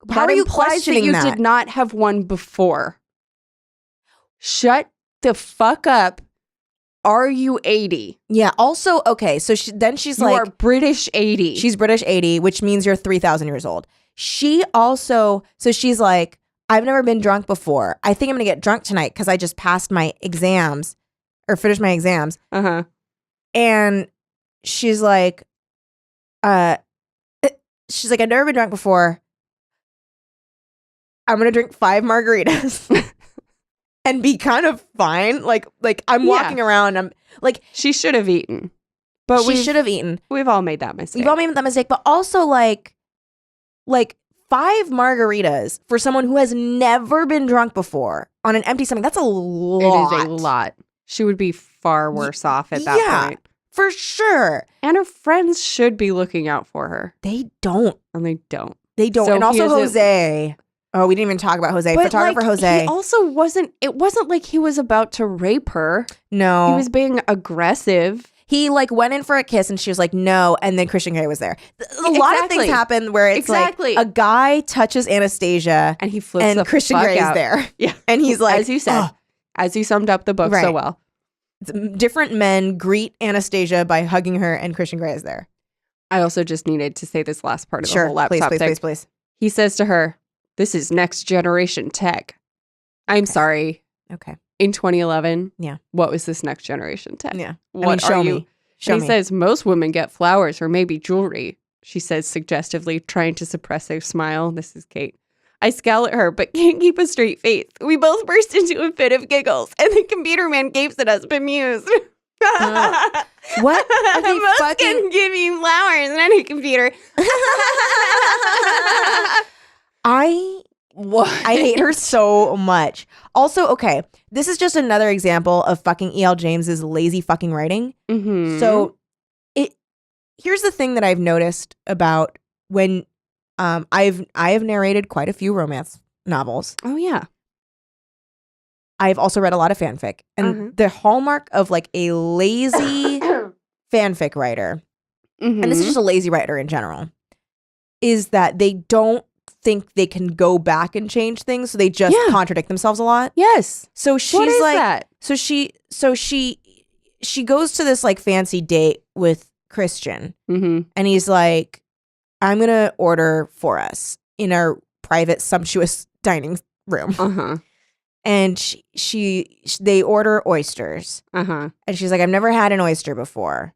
are you questioning that? You did not have one before. Shut the fuck up. Are you 80? Yeah. Also, okay. So she's you like, are British 80. She's British 80, which means you're 3,000 years old. She's like, I've never been drunk before. I think I'm going to get drunk tonight because I just passed my exams or finished my exams. Uh-huh. And she's like, I've never been drunk before. I'm going to drink 5 margaritas. And be kind of fine. Like I'm walking around. I'm like, she should have eaten, but she should have eaten. We've all made that mistake. But also like 5 margaritas for someone who has never been drunk before on an empty stomach. That's a lot. It is a lot. She would be far worse off at that point. For sure. And her friends should be looking out for her. They don't. And they don't. So and also Jose. Oh, we didn't even talk about Jose. Photographer Jose. He also it wasn't like he was about to rape her. No. He was being aggressive. He like went in for a kiss and she was like, no. And then Christian Grey was there. A lot of things happen where it's like a guy touches Anastasia and he flips and Christian Grey is there. Yeah. And he's like, as you said, as you summed up the book so well. Different men greet Anastasia by hugging her and Christian Grey is there. I also just needed to say this last part of the whole laptop thing. Please. He says to her, this is next generation tech. I'm sorry. Okay. In 2011, yeah. What was this next generation tech? Yeah. What are you? He says most women get flowers or maybe jewelry, she says suggestively, trying to suppress a smile. This is Kate. I scowl at her, but can't keep a straight face. We both burst into a fit of giggles, and the computer man gapes at us, bemused. What? Most can give you flowers, not a computer. I hate her so much. Also, okay, this is just another example of fucking E.L. James's lazy fucking writing. Mm-hmm. So here's the thing that I've noticed about when I have narrated quite a few romance novels. Oh yeah. I've also read a lot of fanfic. And the hallmark of like a lazy fanfic writer, and this is just a lazy writer in general, is that they don't think they can go back and change things, so they just contradict themselves a lot. Yes. So she's like, so she goes to this like fancy date with Christian, and he's like, I'm gonna order for us in our private sumptuous dining room. And they order oysters. And she's like, I've never had an oyster before.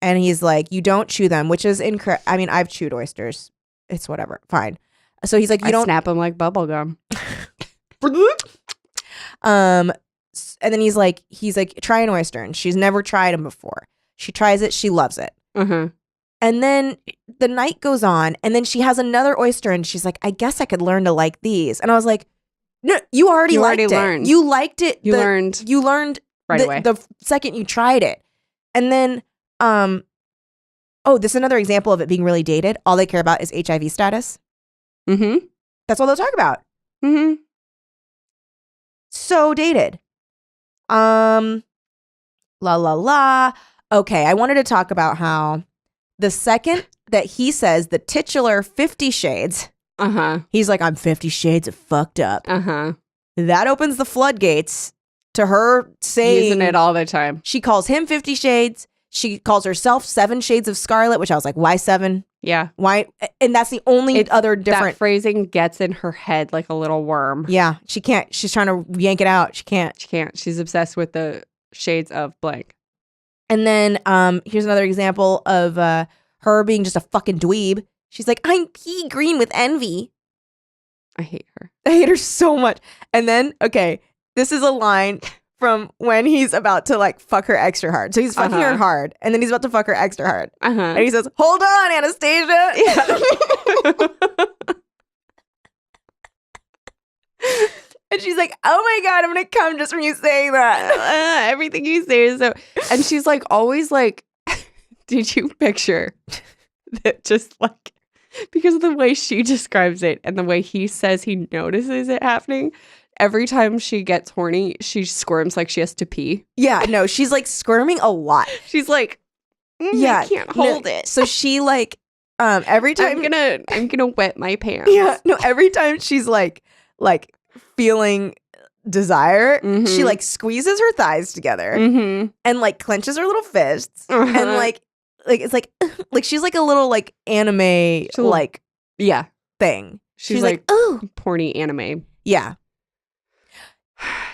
And he's like, you don't chew them, which is incorrect. I mean, I've chewed oysters. It's whatever. Fine. So he's like, you don't snap them like bubble gum. And then he's like, try an oyster. And she's never tried them before. She tries it. She loves it. And then the night goes on, and then she has another oyster, and she's like, I guess I could learn to like these. And I was like, no, you already liked it. Learned. You liked it. You learned right away. The second you tried it. And then, this is another example of it being really dated. All they care about is HIV status. That's all they'll talk about. So dated. La la la. Okay, I wanted to talk about how the second that he says the titular 50 Shades, he's like, I'm 50 Shades of fucked up. That opens the floodgates to her saying, using it all the time. She calls him 50 Shades. She calls herself 7 Shades of Scarlet, which I was like, why 7? Yeah. Why? And that's the only other different. That phrasing gets in her head like a little worm. Yeah. She can't. She's trying to yank it out. She can't. She's obsessed with the shades of blank. And then here's another example of her being just a fucking dweeb. She's like, I'm pea green with envy. I hate her. I hate her so much. And then, okay, this is a line from when he's about to like fuck her extra hard. So he's fucking her hard, and then he's about to fuck her extra hard. And he says, hold on, Anastasia. Yeah. And she's like, oh my God, I'm going to come just from you saying that. Everything you say is so. And she's like, always like, did you picture that just like, because of the way she describes it and the way he says he notices it happening, every time she gets horny, she squirms like she has to pee. Yeah, no, she's like squirming a lot. She's like, I can't hold it. So she like, every time I'm gonna wet my pants. Yeah, no, every time she's like feeling desire, she like squeezes her thighs together and like clenches her little fists and like it's like she's like a little like anime like thing. She's like ooh, porny anime. Yeah.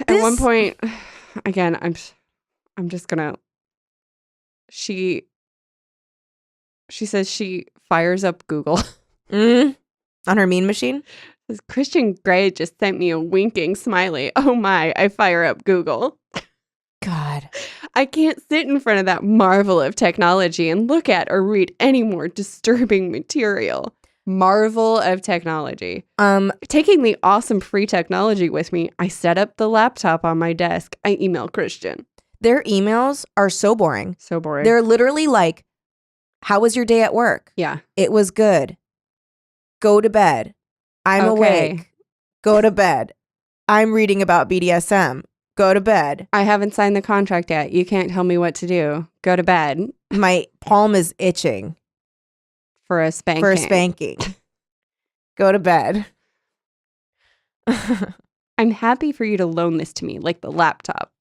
At one point, again, I'm just gonna. She says she fires up Google on her mean machine. Christian Grey just sent me a winking smiley. Oh my, I fire up Google. God. I can't sit in front of that marvel of technology and look at or read any more disturbing material. Marvel of technology. Taking the awesome free technology with me, I set up the laptop on my desk. I email Christian. Their emails are so boring. So boring. They're literally like, how was your day at work? Yeah. It was good. Go to bed. I'm awake. Go to bed. I'm reading about BDSM. Go to bed. I haven't signed the contract yet. You can't tell me what to do. Go to bed. My palm is itching. For a spanking. Go to bed. I'm happy for you to loan this to me, like the laptop.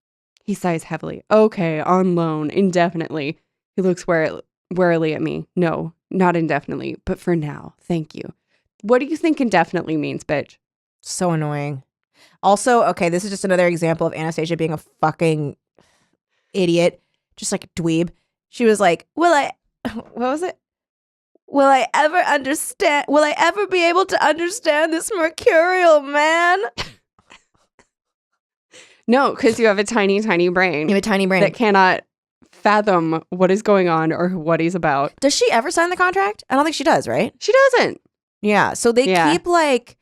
He sighs heavily. Okay, on loan, indefinitely. He looks warily at me. No, not indefinitely, but for now, thank you. What do you think indefinitely means, bitch? So annoying. Also, okay, this is just another example of Anastasia being a fucking idiot, just like a dweeb. She was like, what was it? Will I ever be able to understand this mercurial man? No, because you have a tiny, tiny brain. You have a tiny brain that cannot fathom what is going on or what he's about. Does she ever sign the contract? I don't think she does, right? She doesn't. Yeah. So they keep like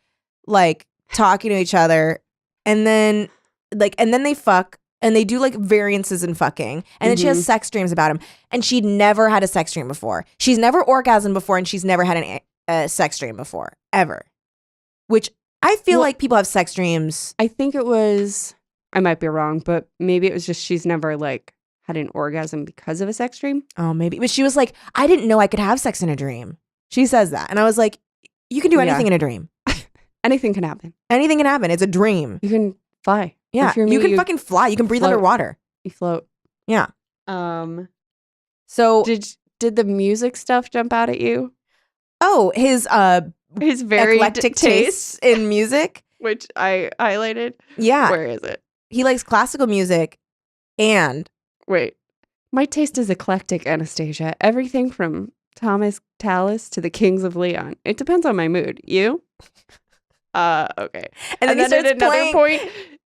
talking to each other, and then they fuck, and they do like variances in fucking, and then she has sex dreams about him, and she'd never had a sex dream before. She's never orgasmed before, and she's never had a sex dream before, ever. Which I feel like people have sex dreams. I think it was I might be wrong, but maybe it was just she's never like had an orgasm because of a sex dream. Oh, maybe. But she was like, I didn't know I could have sex in a dream. She says that. And I was like, you can do anything in a dream. Anything can happen. Anything can happen. It's a dream. You can fly. Yeah. You can fucking fly. You can breathe underwater. You float. Yeah. So did the music stuff jump out at you? Oh, his very eclectic tastes in music, which I highlighted. Yeah. Where is it? He likes classical music and wait. My taste is eclectic, Anastasia. Everything from Thomas Tallis to the Kings of Leon. It depends on my mood. You? Okay. And then at another point,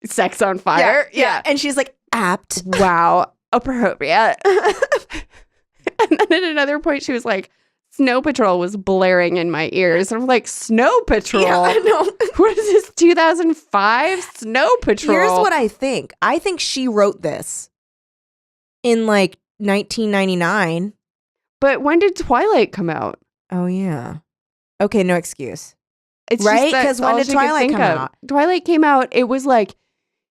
Sex on Fire. Yeah. And she's like, apt. Wow. Appropriate. And then at another point, she was like, Snow Patrol was blaring in my ears. And I'm like, Snow Patrol? Yeah, I know. What is this, 2005? Snow Patrol? Here's what I think. I think she wrote this in like 1999. But when did Twilight come out? Oh, yeah. Okay, no excuse. It's right? Because when did Twilight come out? Twilight came out, it was like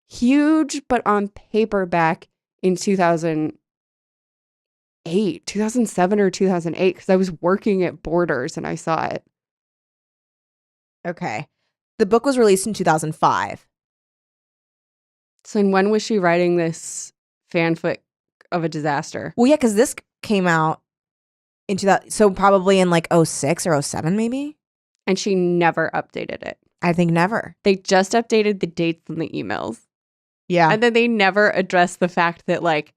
huge, but on paperback in 2008, 2007 or 2008, because I was working at Borders and I saw it. Okay. The book was released in 2005. So when was she writing this fanfic of a disaster? Well, yeah, because this came out in 2000, so probably in like 06 or 07 maybe? And she never updated it. I think never. They just updated the dates in the emails. Yeah. And then they never addressed the fact that like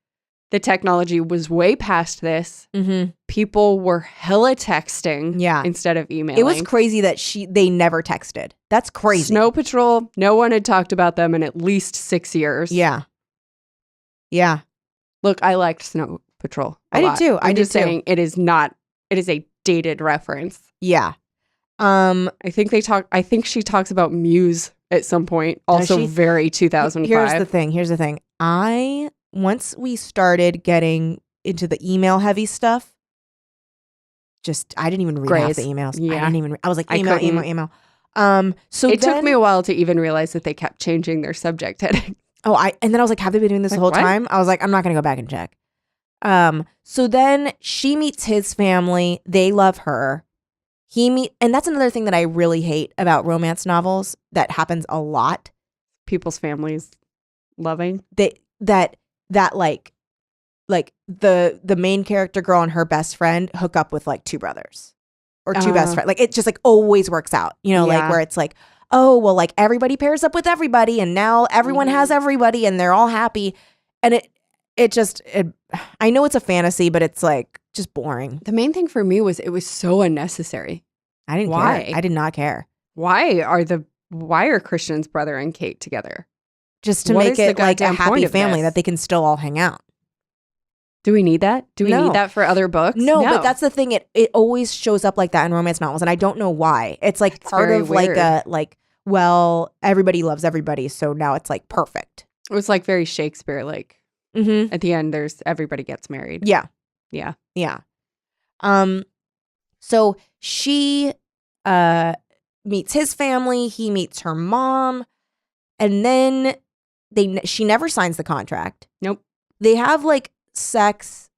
the technology was way past this. Mm-hmm. People were hella texting instead of emailing. It was crazy that they never texted. That's crazy. Snow Patrol, no one had talked about them in at least 6 years. Yeah. Yeah. Look, I liked Snow Patrol. I did too. I'm just saying it is a dated reference. Yeah. I think she talks about Muse at some point. Also very 2005. Here's the thing. Once we started getting into the email heavy stuff, I didn't even read half the emails. Yeah. I was like, email. So it took me a while to even realize that they kept changing their subject heading. And then I was like, have they been doing this the whole time? I was like, I'm not going to go back and check. So then she meets his family. They love her. And that's another thing that I really hate about romance novels that happens a lot. People's families loving. That like the main character girl and her best friend hook up with like two brothers or two best friends. Like it just like always works out, like where it's like, oh, well, like everybody pairs up with everybody and now everyone has everybody and they're all happy. And I know it's a fantasy, but it's like just boring. The main thing for me was it was so unnecessary. I didn't care. I did not care. Why are Christian's brother and Kate together? Just to make it like a happy family that they can still all hang out. Do we need that? Do we need that for other books? No, but that's the thing. It always shows up like that in romance novels, and I don't know why. It's like part of weird. Well, everybody loves everybody, so now it's like perfect. It was like very Shakespeare, like at the end, everybody gets married. Yeah. Yeah. Yeah. So she meets his family, he meets her mom, and then she never signs the contract. Nope. They have like sex,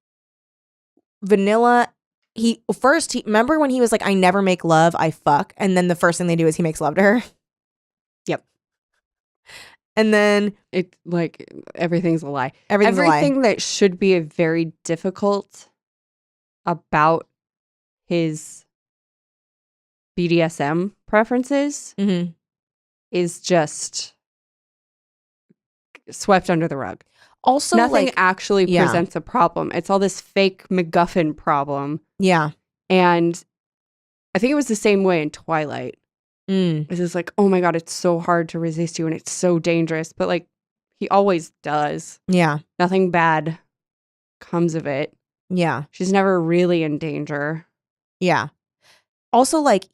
vanilla. Remember when he was like, I never make love, I fuck, and then the first thing they do is he makes love to her? Yep. And then it's like everything's a lie. Everything that should be very difficult about his BDSM preferences is just swept under the rug. Also, nothing actually presents a problem. It's all this fake MacGuffin problem. Yeah. And I think it was the same way in Twilight. It's just like, oh my God, it's so hard to resist you and it's so dangerous. But like, he always does. Yeah. Nothing bad comes of it. Yeah. She's never really in danger. Yeah. Also, like,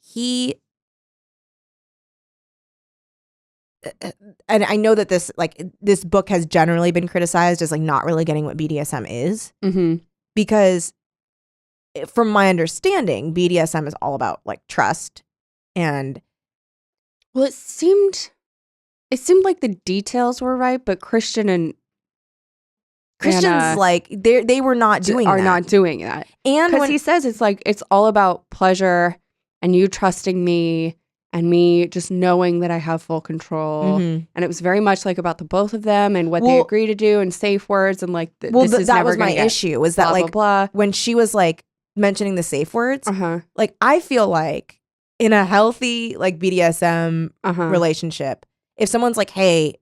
and I know that this book has generally been criticized as like not really getting what BDSM is, because from my understanding, BDSM is all about like trust and. Well, it seemed it seemed like the details were right, but Christian's like they were not doing are that. not doing that. And because he says it's like it's all about pleasure and you trusting me and me just knowing that I have full control. Mm-hmm. And it was very much like about the both of them and what they agree to do and safe words and like this is that never was my issue was that blah, like blah, blah. when she was like mentioning the safe words, like I feel like in a healthy like BDSM relationship, if someone's like, hey,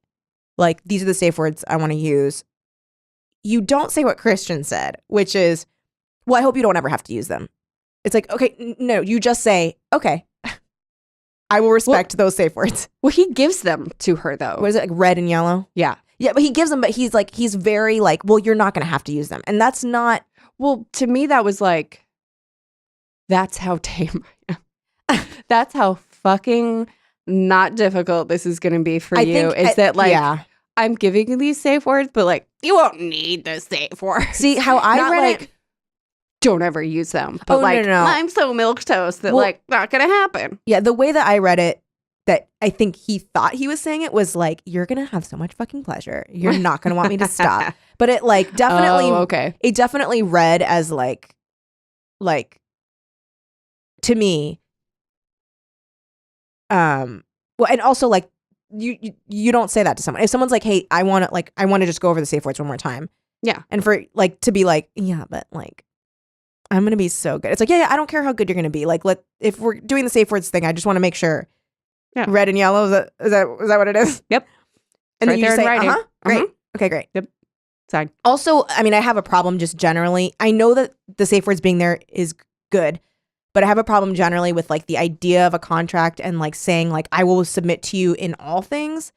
like these are the safe words I want to use, you don't say what Christian said, which is, well, I hope you don't ever have to use them. It's like, okay, no, you just say, okay, I will respect those safe words. Well, he gives them to her though. What is it, like red and yellow? Yeah. Yeah, but he gives them, but he's very like, well, you're not going to have to use them. And that's not. Well, to me, that was like, that's how tame I am. That's how fucking not difficult this is going to be for you. I'm giving you these safe words, but like, you won't need the safe words. See, how I read it. Don't ever use them. But no. I'm so milquetoast that like, not going to happen. Yeah, the way that I read it, that I think he thought he was saying it was like, you're going to have so much fucking pleasure. You're not going to want me to stop. But it like definitely, it definitely read as like to me, well, and also like you don't say that to someone. If someone's like, hey, I want to just go over the safe words one more time. Yeah. And for like, to be like, yeah, but like, I'm going to be so good. It's like, yeah, I don't care how good you're going to be. Like, if we're doing the safe words thing, I just want to make sure. Yeah. Red and yellow, is that what it is? Yep. And then you say, great. Okay, great. Yep. Fine. Also, I mean, I have a problem just generally. I know that the safe words being there is good, but I have a problem generally with like the idea of a contract and like saying like, I will submit to you in all things.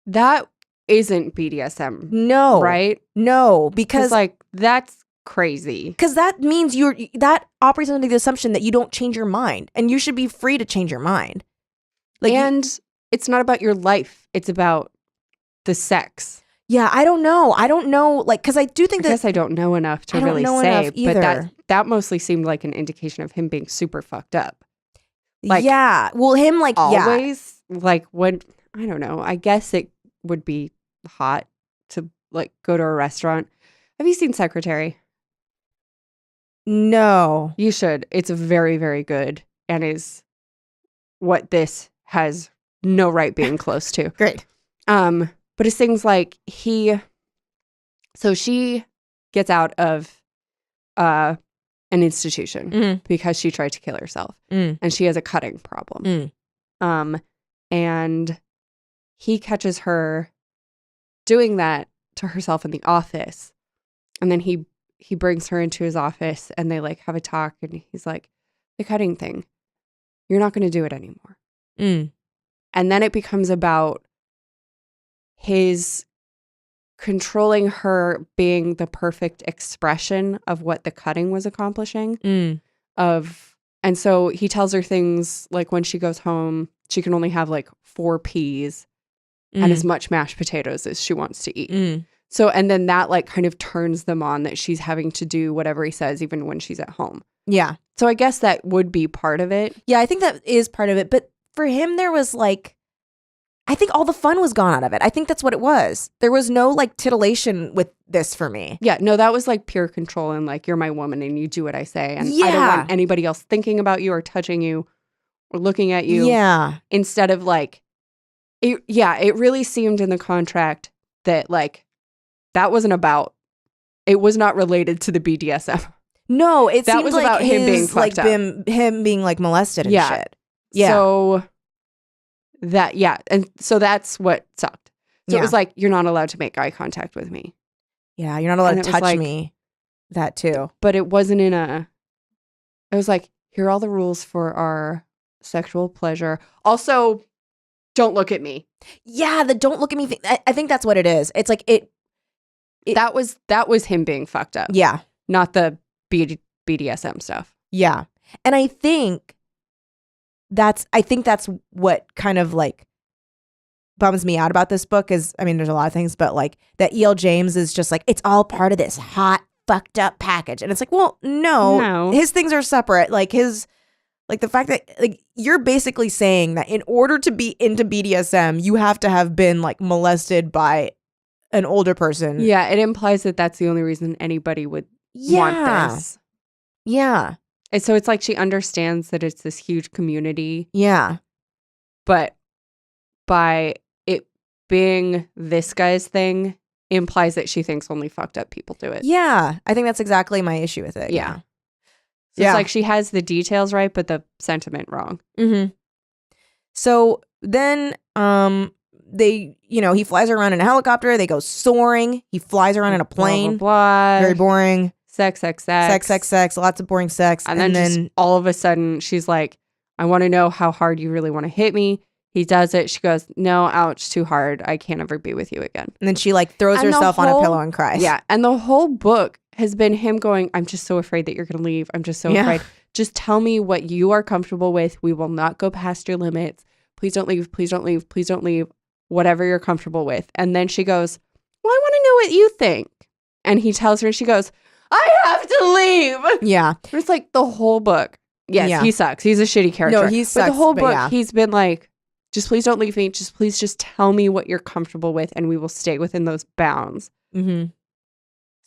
That isn't BDSM. No. Right? No, because like that's crazy. Because that means that operates under the assumption that you don't change your mind, and you should be free to change your mind. Like, and it's not about your life; it's about the sex. Yeah, I don't know. Like, because I do think I guess I don't know enough to really say, but that mostly seemed like an indication of him being super fucked up. Like, yeah, well, him like always like when I don't know. I guess it would be hot to like go to a restaurant. Have you seen Secretary? No. You should. It's very, very good and is what this has no right being close to. Great. But it's things like she gets out of an institution because she tried to kill herself and she has a cutting problem. And he catches her doing that to herself in the office. And then he brings her into his office and they like have a talk and he's like, the cutting thing, you're not going to do it anymore. And then it becomes about his controlling her being the perfect expression of what the cutting was accomplishing. And so he tells her things like when she goes home, she can only have like 4 peas and as much mashed potatoes as she wants to eat. So, and then that like kind of turns them on that she's having to do whatever he says, even when she's at home. Yeah. So I guess that would be part of it. Yeah, I think that is part of it. But for him, there was like, I think all the fun was gone out of it. I think that's what it was. There was no like titillation with this for me. Yeah, no, that was like pure control and like, you're my woman and you do what I say. And I don't want anybody else thinking about you or touching you or looking at you. Yeah. Instead of like, it really seemed in the contract that like, that wasn't about, it was not related to the BDSM. No, it seemed was like about him being fucked up. Him being like molested and shit. Yeah. So and so that's what sucked. So it was like, you're not allowed to make eye contact with me. Yeah, you're not allowed to touch me. That too. But it wasn't it was like, here are all the rules for our sexual pleasure. Also, don't look at me. Yeah, the don't look at me thing. I think that's what it is. It's like that was him being fucked up. Yeah. Not the BDSM stuff. Yeah. And I think that's what kind of like bums me out about this book is, I mean, there's a lot of things, but like that E.L. James is just like, it's all part of this hot, fucked up package. And it's like, well, no. His things are separate. Like his Like the fact that like you're basically saying that in order to be into BDSM, you have to have been like molested by an older person. Yeah, it implies that that's the only reason anybody would want this. Yeah. And so it's like she understands that it's this huge community. Yeah. But by it being this guy's thing implies that she thinks only fucked up people do it. Yeah. I think that's exactly my issue with it. Yeah. So it's like she has the details right, but the sentiment wrong. Mm-hmm. So then they, he flies her around in a helicopter. They go soaring. He flies around in a plane. Blah, blah, blah. Very boring. Sex. Lots of boring sex. And then just all of a sudden she's like, I want to know how hard you really want to hit me. He does it. She goes, no, ouch, too hard. I can't ever be with you again. And then she like throws herself on a pillow and cries. Yeah. And the whole book has been him going, I'm just so afraid that you're going to leave. I'm just so afraid. Just tell me what you are comfortable with. We will not go past your limits. Please don't leave. Please don't leave. Please don't leave. Whatever you're comfortable with. And then she goes, well, I want to know what you think. And he tells her, and she goes, I have to leave. Yeah. It's like the whole book. Yes, he sucks. He's a shitty character. No, he sucks. But the whole book, he's been like, just please don't leave me. Just tell me what you're comfortable with, and we will stay within those bounds. Mm-hmm.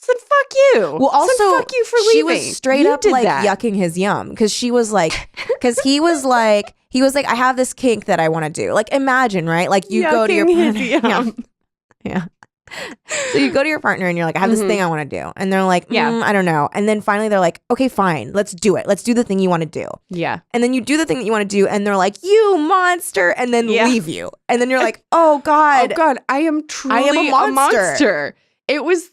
Said fuck you. Well, also fuck you for leaving. She was straight up like yucking his yum because she was like, because he was like, I have this kink that I want to do. Like, imagine, right? Like you go to your partner. Yeah. So you go to your partner and you're like, I have this thing I want to do, and they're like, I don't know. And then finally they're like, okay, fine, let's do it. Let's do the thing you want to do. Yeah. And then you do the thing that you want to do, and they're like, you monster, and then leave you. And then you're like, oh God, I am truly a monster. It was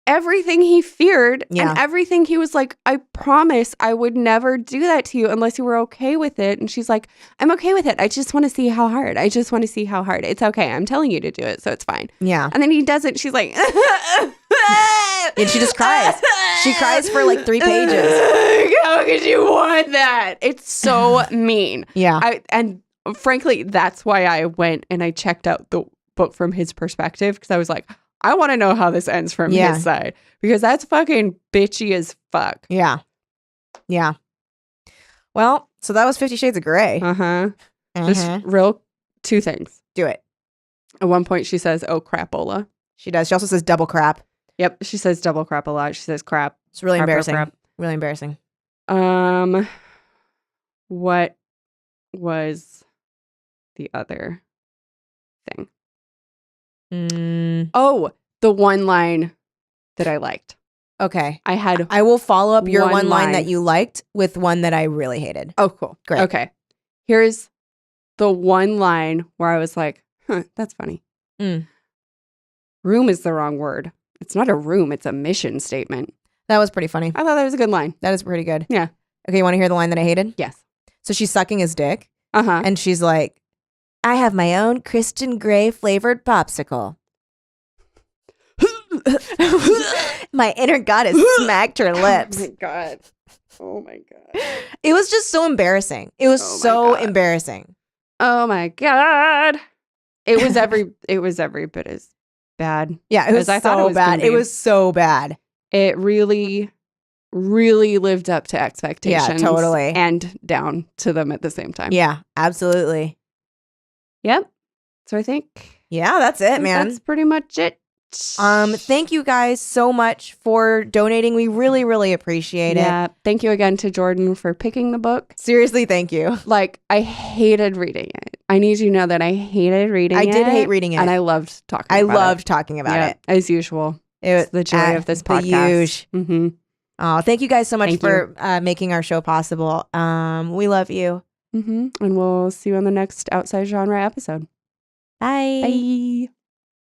everything he feared and everything he was like, I promise I would never do that to you unless you were okay with it. And she's like, I'm okay with it. I just want to see how hard. It's okay. I'm telling you to do it, so it's fine. Yeah. And then he does it. She's like, and she just cries. She cries for like 3 pages. How could you want that? It's so mean. Yeah. And frankly, that's why I went and I checked out the book from his perspective, because I was like, I want to know how this ends from his side, because that's fucking bitchy as fuck. Yeah. Yeah. Well, so that was 50 Shades of Grey. Just real 2 things. Do it. At one point she says, oh, crapola. She does. She also says double crap. Yep. She says double crap a lot. She says crap. It's really crap, embarrassing. Crap. Really embarrassing. What was the other thing? Oh, the one line that I liked. Okay. I will follow up your one line that you liked with one that I really hated. Oh, cool. Great. Okay. Here's the one line where I was like, that's funny. Room is the wrong word. It's not a room. It's a mission statement. That was pretty funny. I thought that was a good line. That is pretty good. Yeah. Okay, you want to hear the line that I hated? Yes. So she's sucking his dick. Uh-huh. And she's like, I have my own Christian Grey flavored popsicle. My inner goddess smacked her lips. Oh my God. It was just so embarrassing. It was so embarrassing. Oh my God. It was every bit as bad. Yeah, it was so bad. It was so bad. It really, really lived up to expectations. Yeah, totally. And down to them at the same time. Yeah, absolutely. Yep. So I think. Yeah, that's it, man. That's pretty much it. Thank you guys so much for donating. We really, really appreciate it. Yeah. Thank you again to Jordan for picking the book. Seriously, thank you. Like, I hated reading it. I need you to know that I hated reading it. I did hate reading it. And I loved talking about it. I loved talking about it. As usual. It's the joy of this podcast. Mm-hmm. Oh, thank you guys so much for making our show possible. We love you. Mm-hmm. And we'll see you on the next Outside Genre episode. Bye. Bye.